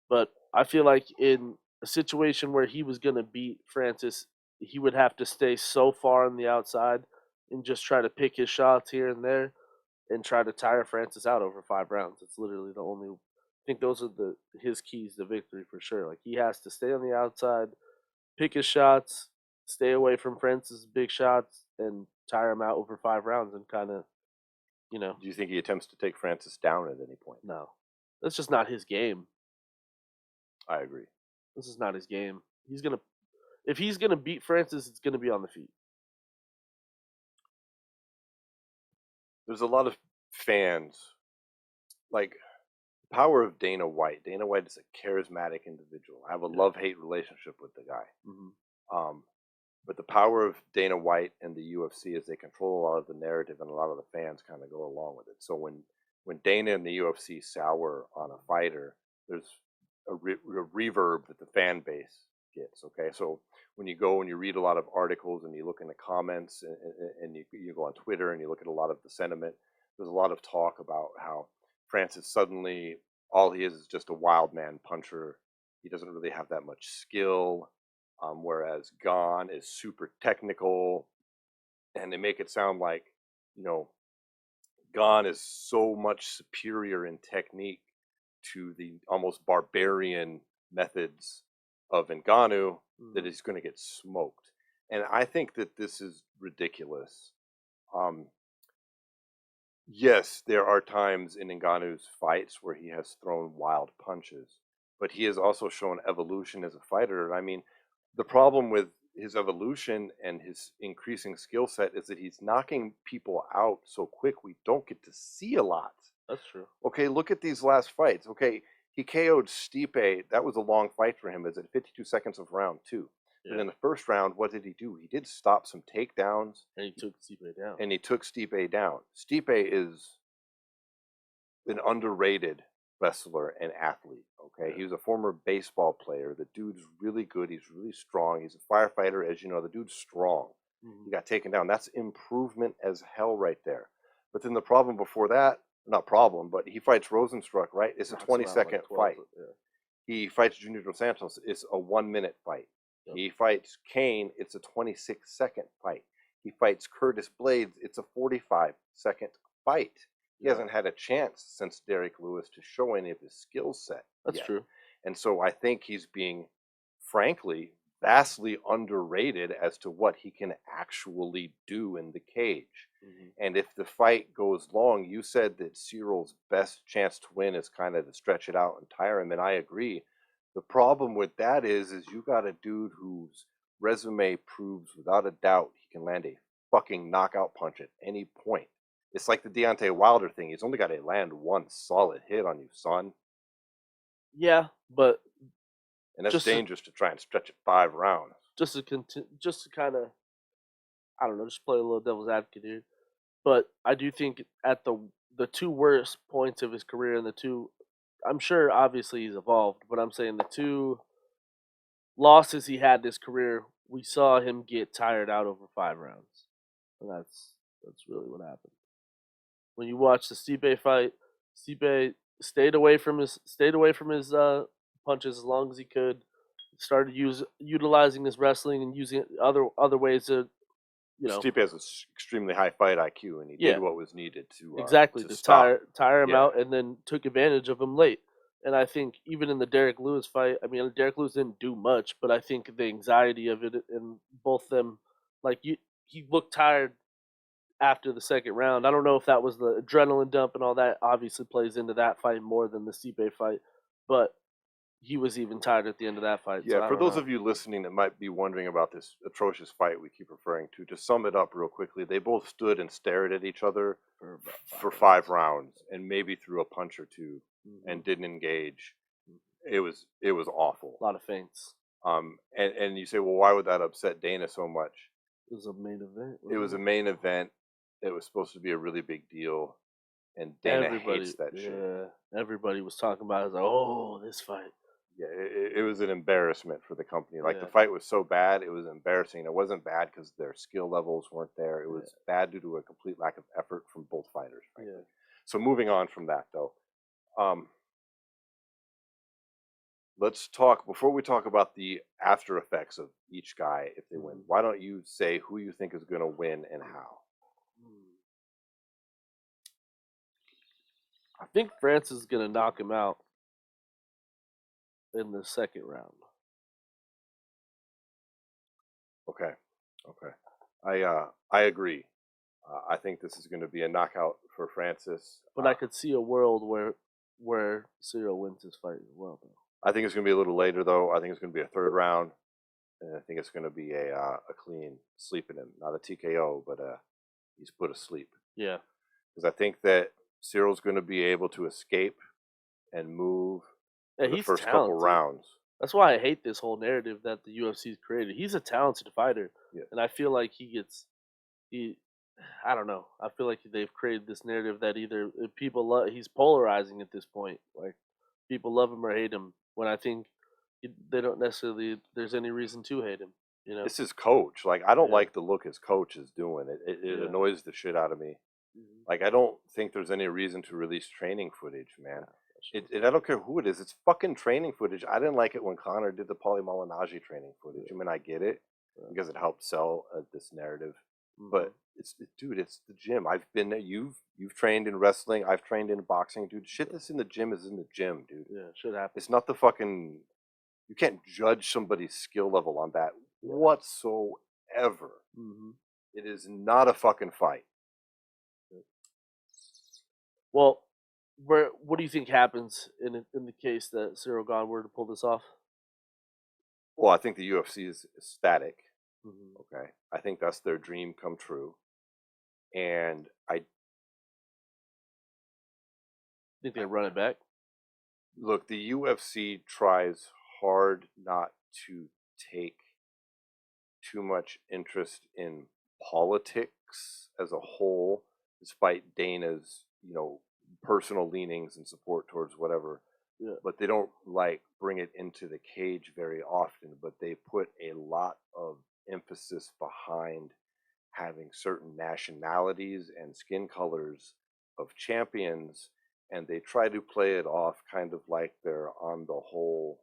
But I feel like in a situation where he was going to beat Francis, he would have to stay so far on the outside and just try to pick his shots here and there and try to tire Francis out over 5 rounds. It's literally the only. I think those are his keys to victory for sure. Like he has to stay on the outside, pick his shots, stay away from Francis' big shots, and tire him out over 5 rounds and kind of, Do
you think he attempts to take Francis down at any point?
No, that's just not his game.
I agree.
This is not his game. If he's gonna beat Francis, it's gonna be on the feet.
There's a lot of fans, like the power of Dana White. Dana White is a charismatic individual. I have a love-hate relationship with the guy. But the power of Dana White and the UFC is they control a lot of the narrative, and a lot of the fans kind of go along with it. So when Dana and the UFC sour on a fighter, there's a reverb that the fan base gets. Okay, so when you go and you read a lot of articles and you look in the comments and you go on Twitter and you look at a lot of the sentiment, there's a lot of talk about how Francis suddenly all he is just a wild man puncher. He doesn't really have that much skill. Whereas Gane is super technical, and they make it sound like, Gane is so much superior in technique to the almost barbarian methods of Ngannou that he's going to get smoked. And I think that this is ridiculous. Yes, there are times in Ngannou's fights where he has thrown wild punches, but he has also shown evolution as a fighter. I mean, the problem with his evolution and his increasing skill set is that he's knocking people out so quick we don't get to see a lot.
That's true.
Okay, look at these last fights. Okay, he KO'd Stipe. That was a long fight for him. Is at 52 seconds of round 2.
Yeah.
But in the first round, what did he do? He did stop some takedowns.
And he took Stipe down.
Stipe down. Stipe is an underrated wrestler and athlete. Okay, he was a former baseball player. The dude's really good. He's really strong. He's a firefighter, as you know. The dude's strong. He got taken down. That's improvement as hell right there. But then the problem before that, not problem, but he fights Rosenstruck, right? It's a 20-second fight. He fights Junior Dos Santos. It's a 1-minute fight. He fights Kane. It's a 26-second fight. He fights Curtis Blades. It's a 45-second fight. He hasn't had a chance since Derek Lewis to show any of his skill set.
That's true.
And so I think he's being, frankly, vastly underrated as to what he can actually do in the cage. And if the fight goes long, you said that Cyril's best chance to win is kind of to stretch it out and tire him, and I agree. The problem with that is you got a dude whose resume proves without a doubt he can land a fucking knockout punch at any point. It's like the Deontay Wilder thing. He's only got to land one solid hit on you, son.
Yeah, but
and that's dangerous to try and stretch it 5 rounds.
Just to kind of, I don't know, just play a little devil's advocate here. But I do think at the 2 worst points of his career and the 2, I'm sure obviously he's evolved, but I'm saying the 2 losses he had in his career, we saw him get tired out over 5 rounds, and that's really what happened. When you watch the Stipe fight, Stipe stayed away from his punches as long as he could. Started utilizing his wrestling and using other ways to,
Stipe has an extremely high fight IQ, and he did what was needed to
tire him out, and then took advantage of him late. And I think even in the Derek Lewis fight, I mean, Derek Lewis didn't do much, but I think the anxiety of it and both them, like he looked tired after the second round. I don't know if that was the adrenaline dump and all that obviously plays into that fight more than the Stipe fight, but he was even tired at the end of that fight.
Yeah, so for those of you listening that might be wondering about this atrocious fight we keep referring to sum it up real quickly, they both stood and stared at each other for 5 rounds and maybe threw a punch or 2 and didn't engage. It was awful.
A lot of feints.
And you say, well, why would that upset Dana so much?
It was a main event.
It was a main event. It was supposed to be a really big deal, and Dana hates that shit.
Everybody was talking about it. It was like, oh, this fight.
Yeah, it was an embarrassment for the company. Like, the fight was so bad, it was embarrassing. It wasn't bad because their skill levels weren't there. It was bad due to a complete lack of effort from both fighters, frankly. So moving on from that, though, let's talk, before we talk about the after effects of each guy if they win, why don't you say who you think is going to win and how?
I think Francis is going to knock him out in the second round.
Okay. I agree. I think this is going to be a knockout for Francis.
But I could see a world where Cyril wins this fight as well, though.
I think it's going to be a little later, though. I think it's going to be a third round. And I think it's going to be a clean sleeping him. Not a TKO, but he's put asleep.
Yeah.
Because I think that Cyril's going to be able to escape and move for the
he's
first
talented.
couple rounds.
That's why I hate this whole narrative that the UFC's created. He's a talented fighter.
Yeah.
And I feel like I don't know. I feel like they've created this narrative that either people love, he's polarizing at this point. Like, people love him or hate him, when I think they don't necessarily, there's any reason to hate him. You know?
This is coach. Like, I don't
Yeah.
like the look his coach is doing. It
Yeah.
annoys the shit out of me.
Mhm.
Like, I don't think there's any reason to release training footage, man.
Yeah,
I don't care who it is. It's fucking training footage. I didn't like it when Connor did the Paulie Malignaggi training footage. I mean, I get it because it helped sell this narrative. But dude, it's the gym. I've been there. You've trained in wrestling. I've trained in boxing, dude. Shit that's in the gym is in the gym, dude.
Yeah, should happen.
It's not the fucking. You can't judge somebody's skill level on that whatsoever.
Mm-hmm.
It is not a fucking fight.
Well, what do you think happens in the case that Cyril Gane were to pull this off?
Well, I think the UFC is ecstatic.
Mm-hmm.
Okay, I think that's their dream come true, and I
Think they run it back?
look. The UFC tries hard not to take too much interest in politics as a whole, despite Dana's personal leanings and support towards whatever.
Yeah.
But they don't like bring it into the cage very often. But they put a lot of emphasis behind having certain nationalities and skin colors of champions, and they try to play it off kind of like they're on the whole,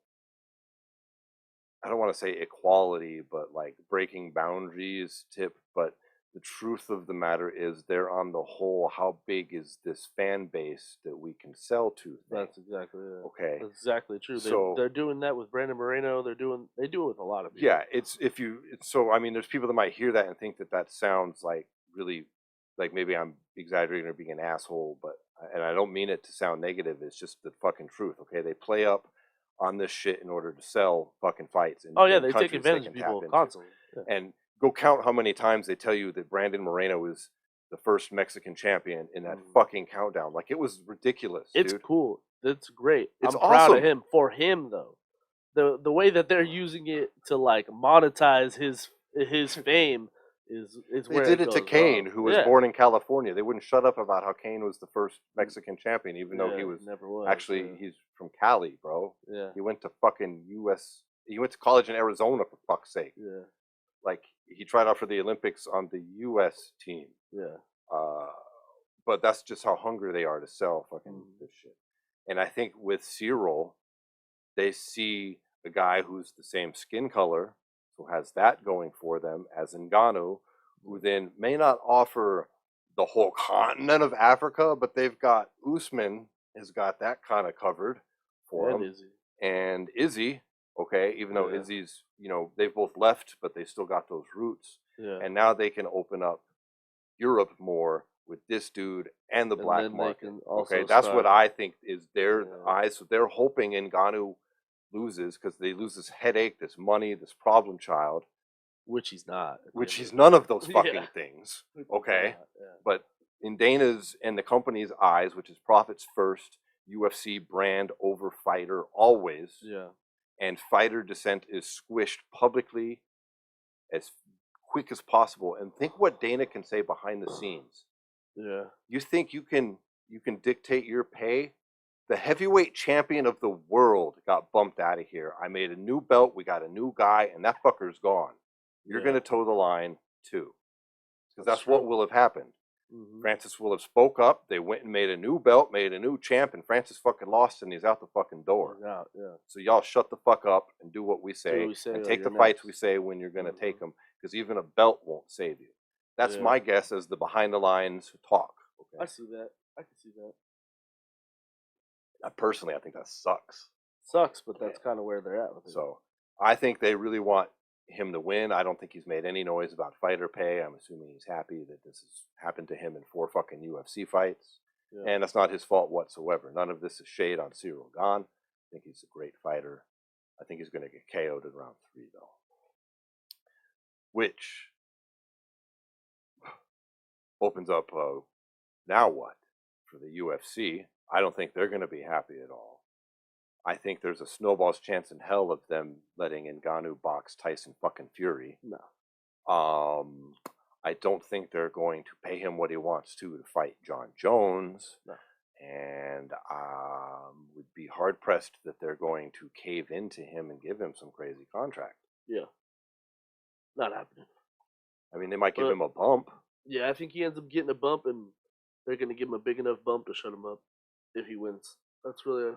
I don't want to say equality, but like breaking boundaries tip. But the truth of the matter is they're on the whole, how big is this fan base that we can sell to thing.
That's exactly it.
Okay.
That's exactly true.
So
they're doing that with Brandon Moreno. They do it with a lot of people.
yeah, so I mean, there's people that might hear that and think that sounds like really, like maybe I'm exaggerating or being an asshole, and I don't mean it to sound negative. It's just the fucking truth. Okay, they play up on this shit in order to sell fucking fights.
Oh yeah, they take advantage of people constantly. Yeah.
And go count how many times they tell you that Brandon Moreno is the first Mexican champion in that fucking countdown. Like, it was ridiculous.
It's
dude.
Cool. It's great.
It's
I'm
awesome.
proud of him. For him though, the way that they're using it to like monetize his fame is where
they did it to Kane, who was born in California. They wouldn't shut up about how Kane was the first Mexican champion, even though he was
never was.
Actually, he's from Cali, bro.
Yeah.
He went to fucking He went to college in Arizona, for fuck's sake.
Yeah.
Like, he tried out for the Olympics on the U.S. team.
Yeah.
But that's just how hungry they are to sell fucking this shit. And I think with Cyril, they see a guy who's the same skin color, who has that going for them, as Ngannou, who then may not offer the whole continent of Africa, but they've got Usman has got that kind of covered for him. And Izzy, okay, even though Izzy's, they've both left, but they still got those roots.
Yeah.
And now they can open up Europe more with this dude and the black market. Okay, that's what I think is their eyes. So they're hoping Ngannou loses because they lose this headache, this money, this problem child.
Which he's not.
Which he's none of those fucking things. Okay. But in Dana's and the company's eyes, which is profits first, UFC brand over fighter always.
Yeah.
And fighter dissent is squished publicly as quick as possible. And think what Dana can say behind the scenes.
Yeah.
You think you can dictate your pay? The heavyweight champion of the world got bumped out of here. I made a new belt. We got a new guy, and that fucker's gone. You're going to toe the line too, because that's what will have happened. Francis will have spoke up. They went and made a new belt, made a new champ, and Francis fucking lost, and he's out the fucking door. So y'all shut the fuck up and do what we say, and take the fights we say when you're going to take them, because even a belt won't save you. That's my guess as the behind the lines talk. Okay?
I see that. I can see that.
Personally, I think that sucks.
Sucks, but that's kind of where they're at with it.
So I think they really want him to win. I don't think he's made any noise about fighter pay. I'm assuming he's happy that this has happened to him in 4 fucking UFC fights. And that's not his fault whatsoever. None of this is shade on Cyril Gane. think he's a great fighter. I think he's going to get KO'd in round 3, though. Which opens up, now what? For the UFC, I don't think they're going to be happy at all. I think there's a snowball's chance in hell of them letting Ngannou box Tyson fucking Fury.
No.
I don't think they're going to pay him what he wants to fight John Jones.
No.
And would be hard pressed that they're going to cave into him and give him some crazy contract.
Yeah. Not happening.
I mean, they might give him a bump.
Yeah, I think he ends up getting a bump, and they're going to give him a big enough bump to shut him up if he wins. That's really.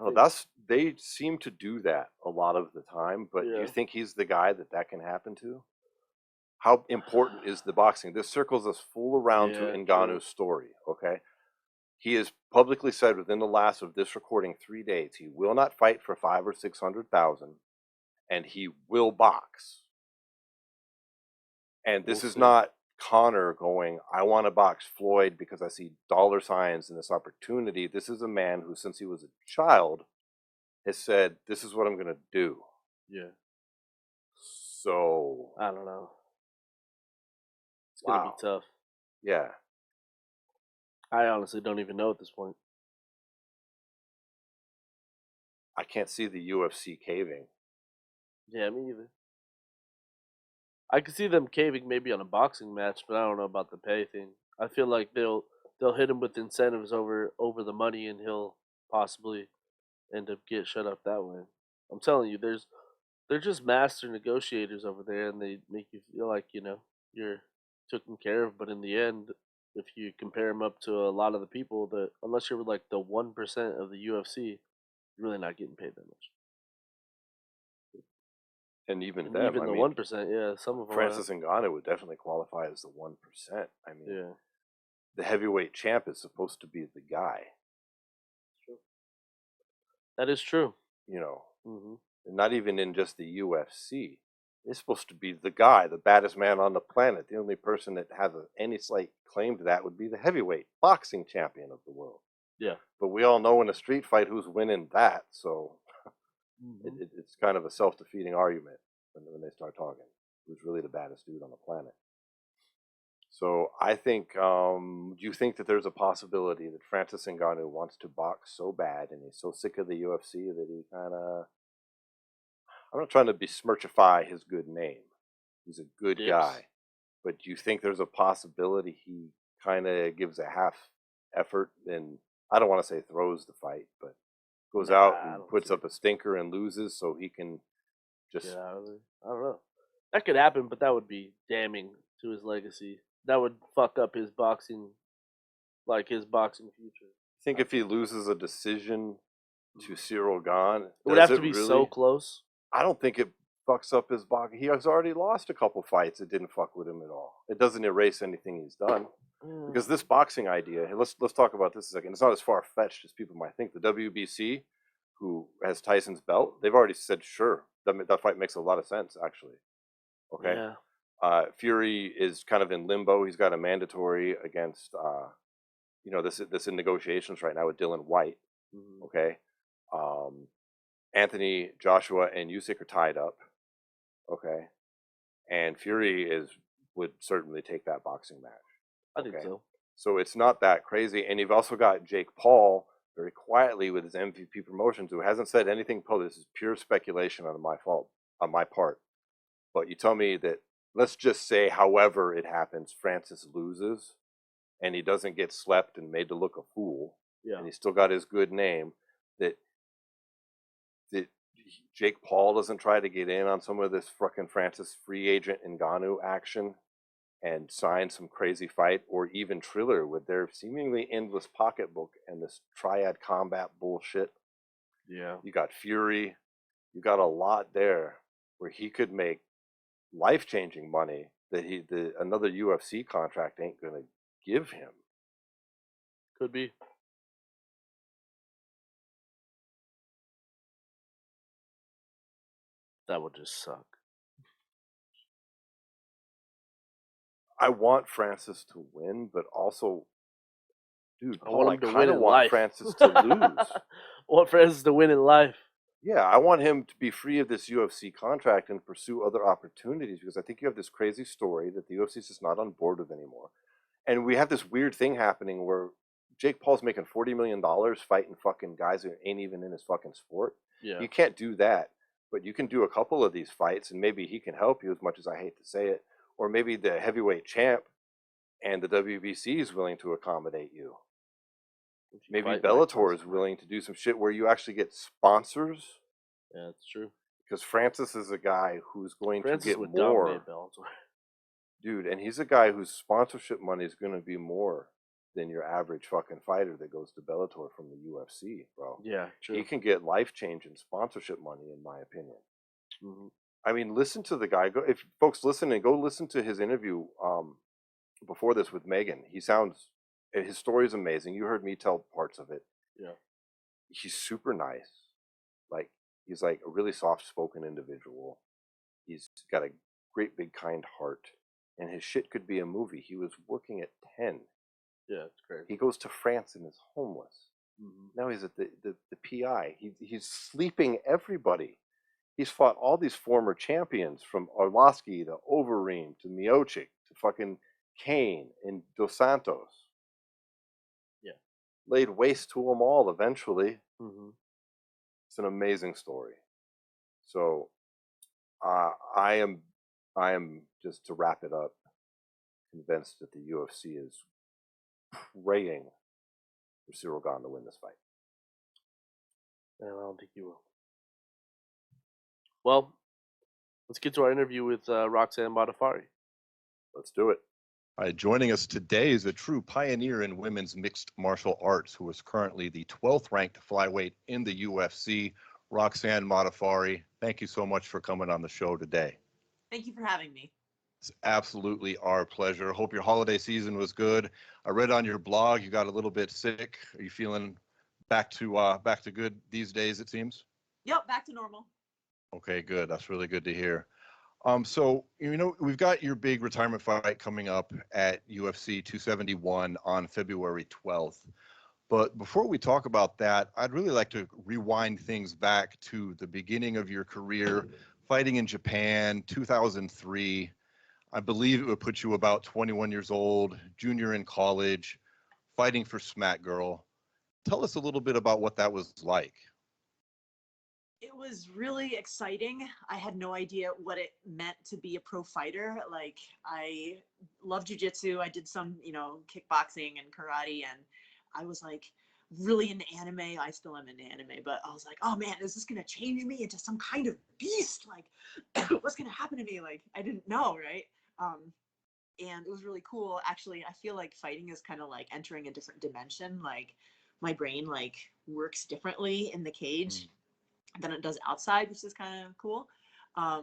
They seem to do that a lot of the time, but do you think he's the guy that can happen to? How important is the boxing? This circles us full around to Ngannou's story, okay? He has publicly said within the last of this recording 3 days he will not fight for 500,000 or 600,000, and he will box. And this is not Conor going, I want to box Floyd because I see dollar signs in this opportunity. This is a man who, since he was a child, has said, this is what I'm going to do.
Yeah.
So
I don't know. It's going to be tough.
Yeah.
I honestly don't even know at this point.
I can't see the UFC caving.
Yeah, me either. I could see them caving maybe on a boxing match, but I don't know about the pay thing. I feel like they'll hit him with incentives over the money, and he'll possibly end up get shut up that way. I'm telling you, they're just master negotiators over there, and they make you feel like you're taken care of. But in the end, if you compare them up to a lot of the people that, unless you're like the 1% of the UFC, you're really not getting paid that much.
And even
the 1%, yeah, some of them.
Francis Ngannou would definitely qualify as the 1%. I mean, the heavyweight champ is supposed to be the guy.
True. That is true.
Not even in just the UFC. It's supposed to be the guy, the baddest man on the planet. The only person that has any slight claim to that would be the heavyweight boxing champion of the world.
Yeah.
But we all know in a street fight who's winning that, so it's kind of a self-defeating argument when they start talking. Who's really the baddest dude on the planet? So I think, do you think that there's a possibility that Francis Ngannou wants to box so bad and he's so sick of the UFC that he kind of, I'm not trying to besmirchify his good name. He's a good guy. But do you think there's a possibility he kind of gives a half effort and, I don't want to say throws the fight, but goes out and puts up a stinker and loses so he can just...
I don't know. That could happen, but that would be damning to his legacy. That would fuck up his boxing, his boxing future.
I think if he loses a decision to Cyril Gane...
It would have to be so close.
I don't think it fucks up his boxing. He has already lost a couple fights. It didn't fuck with him at all. It doesn't erase anything he's done. Because this boxing idea, let's talk about this a second. It's not as far-fetched as people might think. The WBC, who has Tyson's belt, they've already said, sure, that fight makes a lot of sense, actually. Okay?
Yeah.
Fury is kind of in limbo. He's got a mandatory against, this in negotiations right now with Dylan White. Okay? Anthony, Joshua, and Usyk are tied up. Okay? And Fury would certainly take that boxing match.
I think so.
So it's not that crazy. And you've also got Jake Paul very quietly with his MVP Promotions, who hasn't said anything public. This is pure speculation on my part. But you tell me that, let's just say, however it happens, Francis loses and he doesn't get slept and made to look a fool, and he's still got his good name, that Jake Paul doesn't try to get in on some of this fucking Francis free agent Ngannou action and sign some crazy fight, or even Triller with their seemingly endless pocketbook and this triad combat bullshit.
Yeah.
You got Fury. You got a lot there where he could make life-changing money that another UFC contract ain't going to give him.
Could be. That would just suck.
I want Francis to win, but also, dude,
I want him to
kind of want
life.
Francis to lose.
I want Francis to win in life.
Yeah, I want him to be free of this UFC contract and pursue other opportunities because I think you have this crazy story that the UFC is just not on board with anymore. And we have this weird thing happening where Jake Paul's making $40 million fighting fucking guys who ain't even in his fucking sport.
Yeah.
You can't do that, but you can do a couple of these fights and maybe he can help you, as much as I hate to say it. Or maybe the heavyweight champ and the WBC is willing to accommodate you. Maybe Bellator is willing to do some shit where you actually get sponsors.
Yeah, that's true.
Because Francis is a guy who's going to get
would
more.
Dominate Bellator.
Dude, and he's a guy whose sponsorship money is going to be more than your average fucking fighter that goes to Bellator from the UFC, bro.
Yeah, true.
He can get life-changing sponsorship money, in my opinion.
Mm-hmm.
I mean, listen to the guy. If folks listening, go listen to his interview before this with Megan. His story is amazing. You heard me tell parts of it.
Yeah.
He's super nice. Like, he's like a really soft-spoken individual. He's got a great big kind heart. And his shit could be a movie. He was working at 10.
Yeah, it's great.
He goes to France and is homeless.
Mm-hmm.
Now he's at the PI. He's sleeping everybody. He's fought all these former champions, from Arlovsky to Overeem to Miocic to fucking Kane and Dos Santos.
Yeah.
Laid waste to them all eventually.
Mm-hmm.
It's an amazing story. So I am, just to wrap it up, convinced that the UFC is praying for Cyril Gane to win this fight.
And I don't think you will. Well, let's get to our interview with Roxanne Modafferi.
Let's do it.
All right, joining us today is a true pioneer in women's mixed martial arts, who is currently the 12th ranked flyweight in the UFC, Roxanne Modafferi. Thank you so much for coming on the show today.
Thank you for having me.
It's absolutely our pleasure. Hope your holiday season was good. I read on your blog you got a little bit sick. Are you feeling back to good these days, it seems?
Yep, back to normal.
Okay, good. That's really good to hear. So, we've got your big retirement fight coming up at UFC 271 on February 12th. But before we talk about that, I'd really like to rewind things back to the beginning of your career, fighting in Japan, 2003. I believe it would put you about 21 years old, junior in college, fighting for Smack Girl. Tell us a little bit about what that was like.
It was really exciting. I had no idea what it meant to be a pro fighter. Like, I love jiu-jitsu. I did some, kickboxing and karate, and I was like really into anime. I still am into anime, but I was like, oh man, is this going to change me into some kind of beast? Like, what's going to happen to me? Like, I didn't know, right? And it was really cool. Actually, I feel like fighting is kind of like entering a different dimension. Like, my brain like works differently in the cage than it does outside, which is kind of cool. I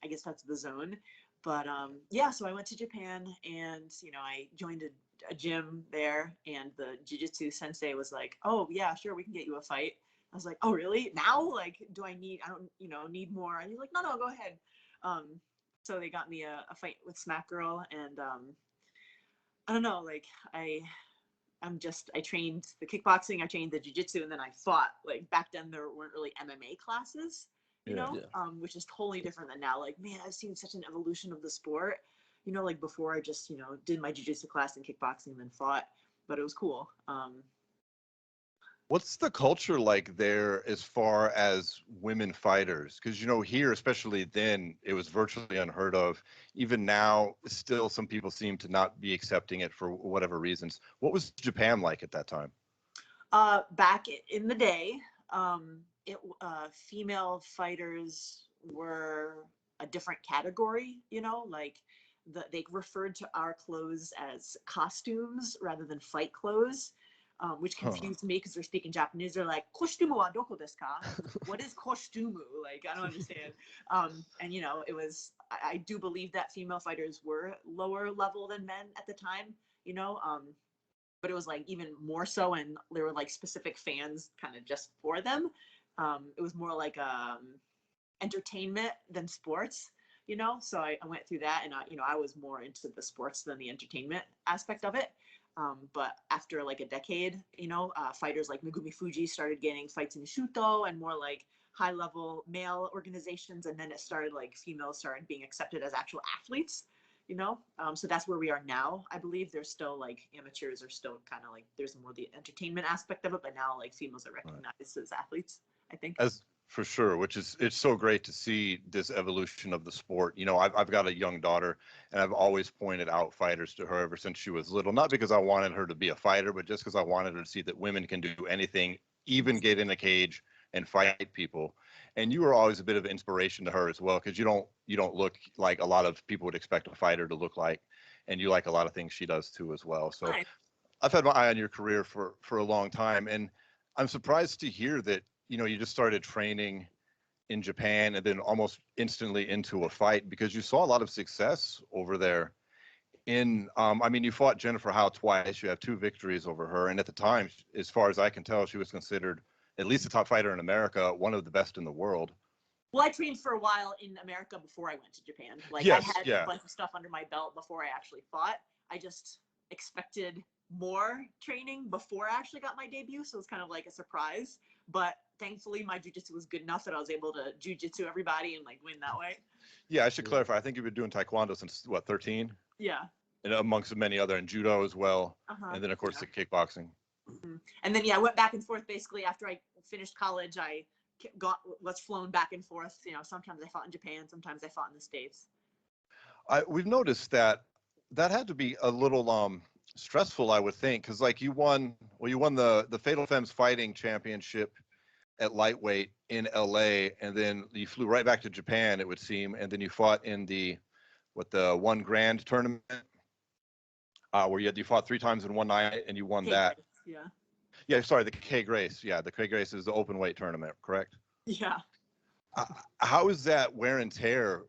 guess that's the zone. But yeah, so I went to Japan, and I joined a gym there, and the jiu-jitsu sensei was like, oh yeah, sure, we can get you a fight. I was like, oh really? Now? Like, I don't need more? And he's like, no, go ahead. So they got me a fight with Smack Girl, and I don't know, like, I trained the kickboxing, I trained the jiu-jitsu, and then I fought. Like, back then there weren't really MMA classes, which is totally different than now. Like, man, I've seen such an evolution of the sport. Like, before I just, did my jiu-jitsu class and kickboxing and then fought, but it was cool.
What's the culture like there as far as women fighters? Because, here, especially then, it was virtually unheard of. Even now, still some people seem to not be accepting it for whatever reasons. What was Japan like at that time?
Back in the day, female fighters were a different category, like they referred to our clothes as costumes rather than fight clothes. Which confused me because they're speaking Japanese. They're like, "Koshtumu wa doko desu ka?" What is koshtumu? Like, I don't understand. And it was. I do believe that female fighters were lower level than men at the time. But it was like even more so, and there were like specific fans kind of just for them. It was more like entertainment than sports. So I went through that, and I was more into the sports than the entertainment aspect of it. But after like a decade, fighters like Megumi Fuji started getting fights in Shuto and more like high level male organizations, and then it started like females started being accepted as actual athletes, you know. So that's where we are now. I believe there's still like amateurs are still kind of like there's more the entertainment aspect of it, but now like females are recognized as athletes, I think.
As for sure, which is, it's so great to see this evolution of the sport. You know, I've got a young daughter, and I've always pointed out fighters to her ever since she was little, not because I wanted her to be a fighter, but just because I wanted her to see that women can do anything, even get in a cage and fight people. And you were always a bit of inspiration to her as well, because you don't look like a lot of people would expect a fighter to look like, and you like a lot of things she does too as well. So
Nice.
I've had my eye on your career for a long time, and I'm surprised to hear that, you know, you just started training in Japan and then almost instantly into a fight, because you saw a lot of success over there. I mean, you fought Jennifer Howe twice. You have 2 victories over her, and at the time, as far as I can tell, she was considered at least a top fighter in America, one of the best in the world.
Well, I trained for a while in America before I went to Japan. Like
Yes,
I had
yeah.
a bunch of stuff under my belt before I actually fought. I just expected more training before I actually got my debut, so it's kind of like a surprise. But thankfully, my jiu-jitsu was good enough that I was able to jiu-jitsu everybody and like win that way.
Yeah, I should clarify. I think you've been doing taekwondo since what, 13?
Yeah.
And amongst many other, and judo as well.
Uh-huh.
And then of course the kickboxing.
And then, yeah, I went back and forth basically after I finished college. I was flown back and forth. You know, sometimes I fought in Japan, sometimes I fought in the States.
We've noticed that had to be a little stressful, I would think, because like you won the Fatal Femmes Fighting Championship at lightweight in LA, and then you flew right back to Japan, it would seem, and then you fought in the one grand tournament, where you fought 3 times in one night and you won that.
Yeah.
Yeah, sorry, the K Grace. Yeah, the K Grace is the open weight tournament, correct?
Yeah.
How is that wear and tear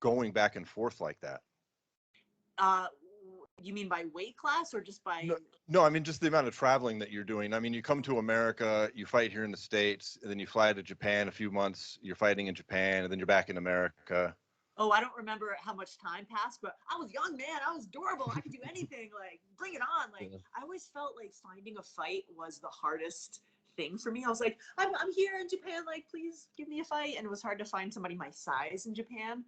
going back and forth like that?
You mean by weight class or just by?
No, I mean just the amount of traveling that you're doing. I mean, you come to America, you fight here in the States, and then you fly to Japan a few months, you're fighting in Japan, and then you're back in America.
Oh, I don't remember how much time passed, but I was young, man. I was durable. I could do anything. Like, bring it on. Like, I always felt like finding a fight was the hardest thing for me. I was like, I'm here in Japan. Like, please give me a fight. And it was hard to find somebody my size in Japan.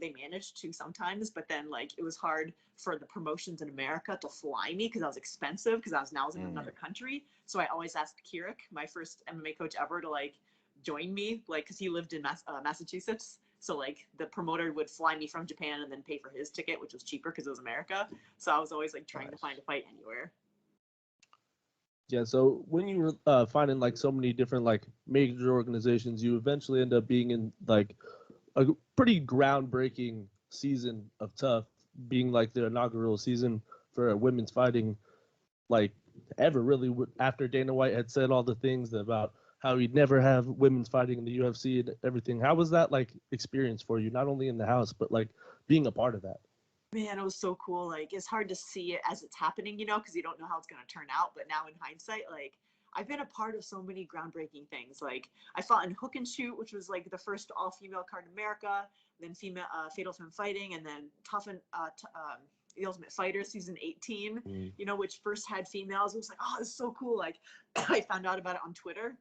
They managed to sometimes, but then like it was hard for the promotions in America to fly me because I was expensive because I was in another country. So I always asked Kirik, my first MMA coach ever, to like join me, like because he lived in Massachusetts. So like the promoter would fly me from Japan and then pay for his ticket, which was cheaper because it was America. So I was always like trying to find a fight anywhere.
Yeah, so when you were finding like so many different like major organizations, you eventually end up being in like a pretty groundbreaking season of Tough, being like the inaugural season for women's fighting, like ever really, after Dana White had said all the things about how he'd never have women's fighting in the UFC and everything. How was that like experience for you, not only in the house, but like being a part of that?
Man, it was so cool. Like, it's hard to see it as it's happening, you know, because you don't know how it's going to turn out. But now in hindsight, like, I've been a part of so many groundbreaking things. Like, I fought in Hook and Shoot, which was like the first all-female card in America, then Fatal Femme Fighting, and then The Ultimate Fighter season 18, you know, which first had females. It was like, oh, this is so cool. Like, I found out about it on Twitter.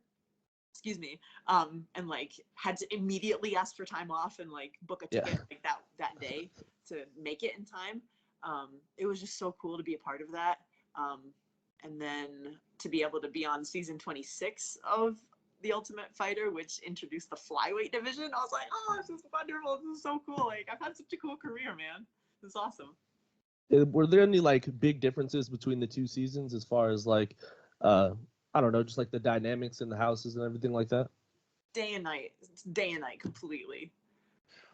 Excuse me, and like had to immediately ask for time off and like book a ticket like that day to make it in time. It was just so cool to be a part of that, and then to be able to be on season 26 of The Ultimate Fighter, which introduced the flyweight division. I was like, oh, this is wonderful. This is so cool. Like, I've had such a cool career, man. This is awesome.
Were there any like big differences between the 2 seasons as far as like I don't know, just like the dynamics in the houses and everything like that?
Day and night. It's day and night completely.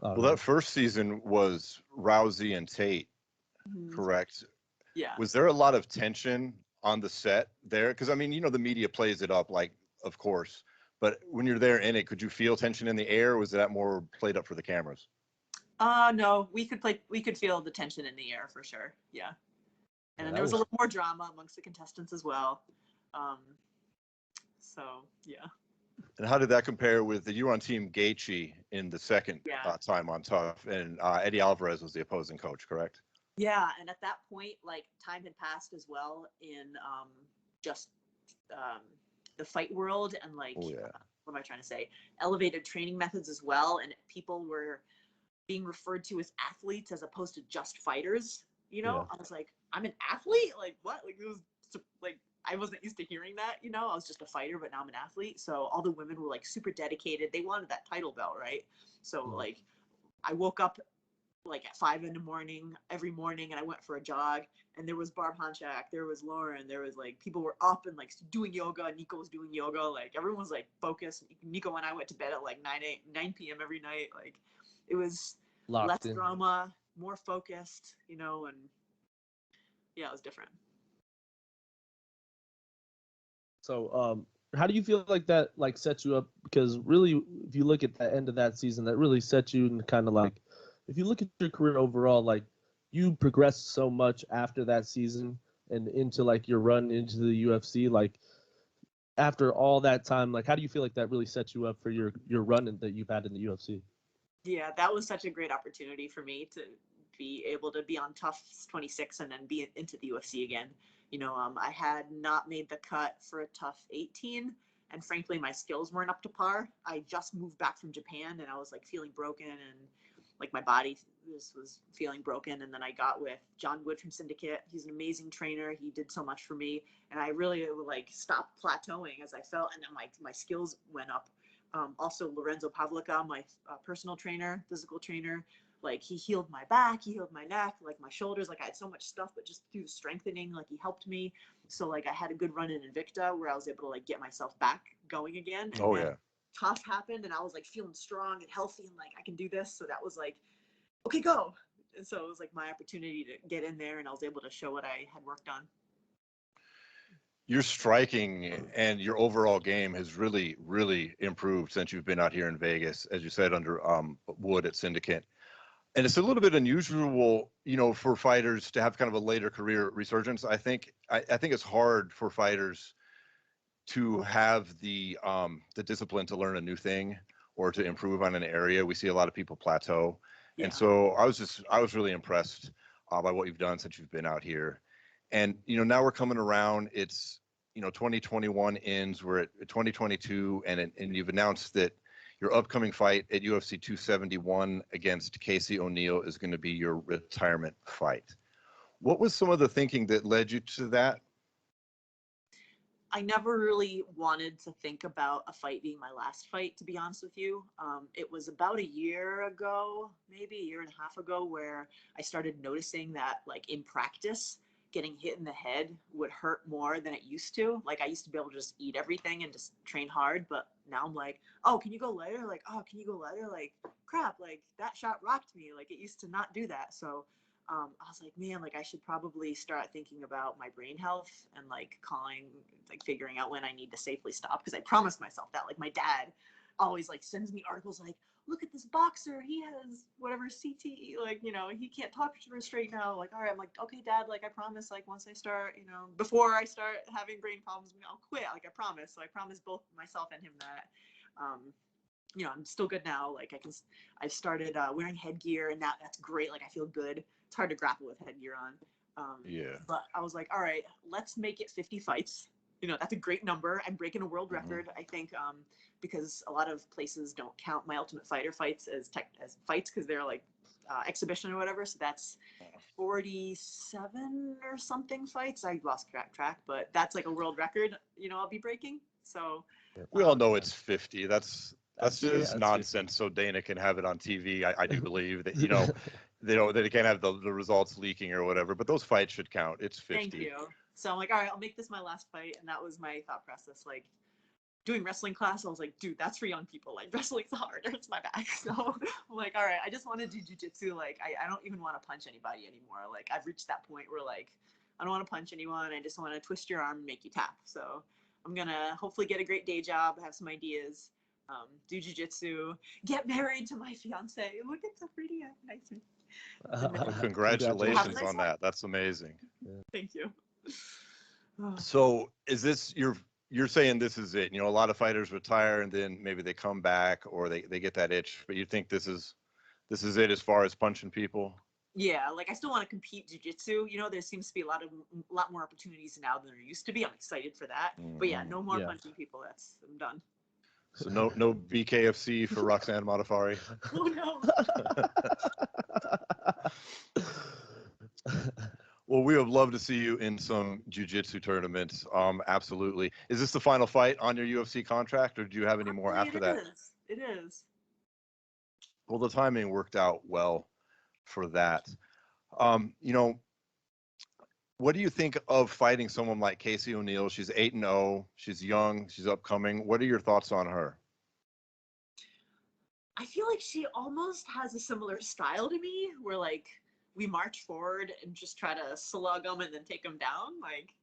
Well, that first season was Rousey and Tate, correct?
Yeah.
Was there a lot of tension on the set there? Because I mean, you know, the media plays it up, like, of course, but when you're there in it, could you feel tension in the air? Or was that more played up for the cameras?
No, we could feel the tension in the air for sure. Yeah. And then there was a little more drama amongst the contestants as well. So yeah.
And how did that compare with you were on Team Gaethje in the second time on Tough, and Eddie Alvarez was the opposing coach, correct?
Yeah, and at that point, like, time had passed as well in just the fight world, and like what am I trying to say? Elevated training methods as well. And people were being referred to as athletes as opposed to just fighters. You know, I was like, I'm an athlete? Like, what? Like, it was like, I wasn't used to hearing that, you know, I was just a fighter, but now I'm an athlete. So all the women were like super dedicated. They wanted that title belt, right? So like, I woke up like at 5 a.m. every morning, and I went for a jog, and there was Barb Honchak, there was Lauren, there was like people were up and like doing yoga. Nico was doing yoga. Like everyone was like focused. Nico and I went to bed at like 9 p.m. every night. Like it was less drama, more focused, you know, and yeah, it was different.
So, how do you feel like that like sets you up? Because really, if you look at the end of that season, that really set you in kind of like, if you look at your career overall, like you progressed so much after that season and into like your run into the UFC. Like after all that time, like how do you feel like that really sets you up for your run that you've had in the UFC?
Yeah, that was such a great opportunity for me to be able to be on Tough 26 and then be into the UFC again. You know, I had not made the cut for a Tough 18, and frankly, my skills weren't up to par. I just moved back from Japan, and I was like feeling broken, and like my body just was feeling broken. And then I got with John Wood from Syndicate. He's an amazing trainer. He did so much for me, and I really like stopped plateauing as I felt, and then my skills went up. Also, Lorenzo Pavlica, my personal trainer, physical trainer, like he healed my back, he healed my neck, like my shoulders. Like I had so much stuff, but just through the strengthening, like he helped me. So like I had a good run in Invicta where I was able to like get myself back going again. And then Tough happened, and I was like feeling strong and healthy, and like I can do this. So that was like, okay, go. And so it was like my opportunity to get in there, and I was able to show what I had worked on.
Your striking and your overall game has really, really improved since you've been out here in Vegas, as you said, under Wood at Syndicate. And it's a little bit unusual, you know, for fighters to have kind of a later career resurgence. I think it's hard for fighters to have the discipline to learn a new thing or to improve on an area. We see a lot of people plateau.
Yeah.
And so I was really impressed by what you've done since you've been out here. And, you know, now we're coming around. It's, you know, 2021 ends. We're at 2022, and you've announced that your upcoming fight at UFC 271 against Casey O'Neill is going to be your retirement fight. What was some of the thinking that led you to that?
I never really wanted to think about a fight being my last fight, to be honest with you. It was about a year ago, maybe a year and a half ago, where I started noticing that, like, in practice, getting hit in the head would hurt more than it used to. Like, I used to be able to just eat everything and just train hard, but now I'm like, oh, can you go lighter? Like, oh, can you go lighter? Like, crap, like, that shot rocked me. Like, it used to not do that. So I was like, man, like I should probably start thinking about my brain health and like figuring out when I need to safely stop. Cause I promised myself that. Like my dad always like sends me articles like, look at this boxer, he has whatever CTE, like, you know, he can't talk straight now. Like, all right, I'm like, okay, dad, like I promise, like once I start, you know, before I start having brain problems, I'll quit. Like I promise. So I promised both myself and him that. You know, I'm still good now. Like I've started wearing headgear, and that's great. Like I feel good. It's hard to grapple with headgear on. But I was like, all right, let's make it 50 fights. You know, that's a great number. I'm breaking a world record, I think, because a lot of places don't count my Ultimate Fighter fights as fights because they're like exhibition or whatever. So that's 47 or something fights. I lost track, but that's like a world record, you know, I'll be breaking. So
we all know it's 50. That's just nonsense.
50.
So Dana can have it on TV. I do believe that, you know, they can't have the results leaking or whatever, but those fights should count. It's 50.
Thank you. So I'm like, all right, I'll make this my last fight. And that was my thought process. Like doing wrestling class, I was like, dude, that's for young people. Like wrestling's hard. It hurts my back. So I'm like, all right, I just want to do jujitsu. Like I don't even want to punch anybody anymore. Like I've reached that point where like, I don't want to punch anyone. I just want to twist your arm and make you tap. So I'm going to hopefully get a great day job, have some ideas, do jujitsu, get married to my fiance. Look at so pretty. Nice.
Congratulations on that. That's amazing.
Yeah.
Thank you.
So is this you're saying this is it? You know, a lot of fighters retire and then maybe they come back or they get that itch, but you think this is it as far as punching people?
Yeah, like I still want to compete jiu-jitsu. You know, there seems to be a lot more opportunities now than there used to be. I'm excited for that. But yeah, no more punching people. I'm done.
So no BKFC for Roxanne Modafferi.
Oh no.
Well, we would love to see you in some jiu-jitsu tournaments. Absolutely. Is this the final fight on your UFC contract, or do you have any more after that?
It is.
Well, the timing worked out well for that. You know, what do you think of fighting someone like Casey O'Neill? She's 8-0. She's young. She's upcoming. What are your thoughts on her?
I feel like she almost has a similar style to me, where like we march forward and just try to slug them and then take them down. Like,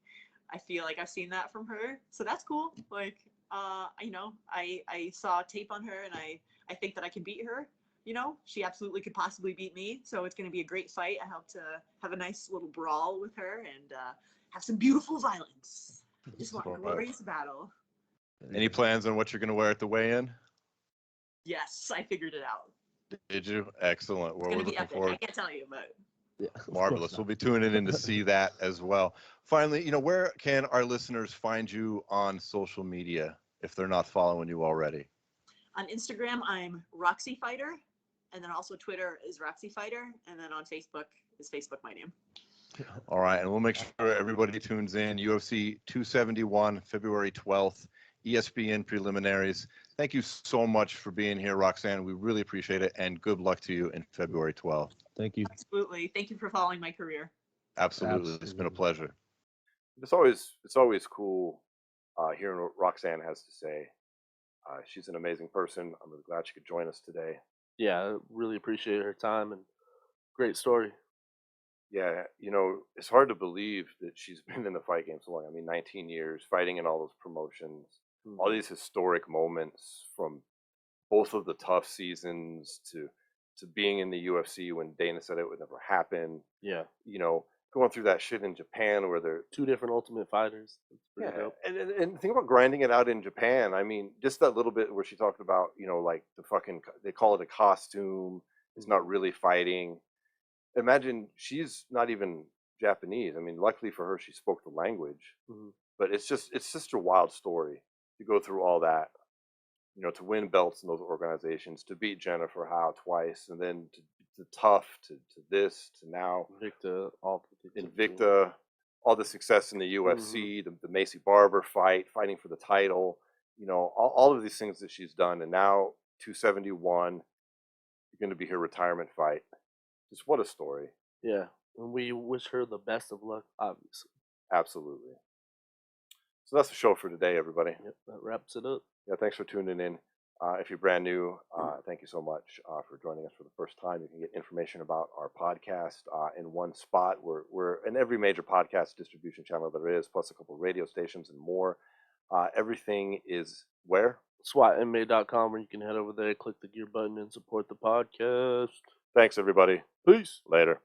I feel like I've seen that from her, so that's cool. Like, you know, I saw tape on her, and I think that I can beat her. You know, she absolutely could possibly beat me, so it's going to be a great fight. I hope to have a nice little brawl with her and have some beautiful violence. I just want a glorious battle.
Any plans on what you're going to wear at the weigh-in?
Yes, I figured it out.
Did you? Excellent.
It's
Well,
going
we're
to be
looking
epic.
forward.
I can't tell you, but
Yeah, of
Marvelous.
course
We'll
not.
be tuning in to see that as well. Finally, you know, where can our listeners find you on social media if they're not following you already?
on Instagram, I'm Roxy Fighter. And then also Twitter is Roxy Fighter. And then on Facebook is Facebook my name.
All right. And we'll make sure everybody tunes in. UFC 271, February 12th, ESPN preliminaries. Thank you so much for being here, Roxanne. We really appreciate it. And good luck to you in February 12th.
Thank you.
Absolutely. Thank you for following my career.
Absolutely. It's been a pleasure.
It's always cool hearing what Roxanne has to say. She's an amazing person. I'm really glad she could join us today.
Yeah, I really appreciate her time and great story.
Yeah, you know, it's hard to believe that she's been in the fight game so long. I mean, 19 years fighting in all those promotions, all these historic moments, from both of the tough seasons to being in the UFC when Dana said it would never happen.
Yeah,
You know, going through that shit in Japan where they're
two different Ultimate Fighters. It's pretty
yeah,
dope.
and think about grinding it out in Japan. I mean, just that little bit where she talked about, you know, like they call it a costume. It's not really fighting. Imagine she's not even Japanese. I mean, luckily for her, she spoke the language.
Mhm.
But it's just a wild story to go through all that. You know, to win belts in those organizations, to beat Jennifer Howe twice, and then to tough to this to now
Invicta, all
Invicta, all the success in the UFC, the Macy Barber fight, fighting for the title, you know, all of these things that she's done. And now 271, you're going to be her retirement fight. Just what a story.
Yeah, and we wish her the best of luck, obviously.
Absolutely. So that's the show for today, everybody.
Yep, that wraps it up.
Yeah, thanks for tuning in. If you're brand new, thank you so much for joining us for the first time. You can get information about our podcast in one spot. We're in every major podcast distribution channel there is, plus a couple of radio stations and more. Everything is where?
SWATMA.com, where you can head over there, click the gear button, and support the podcast.
Thanks, everybody.
Peace.
Later.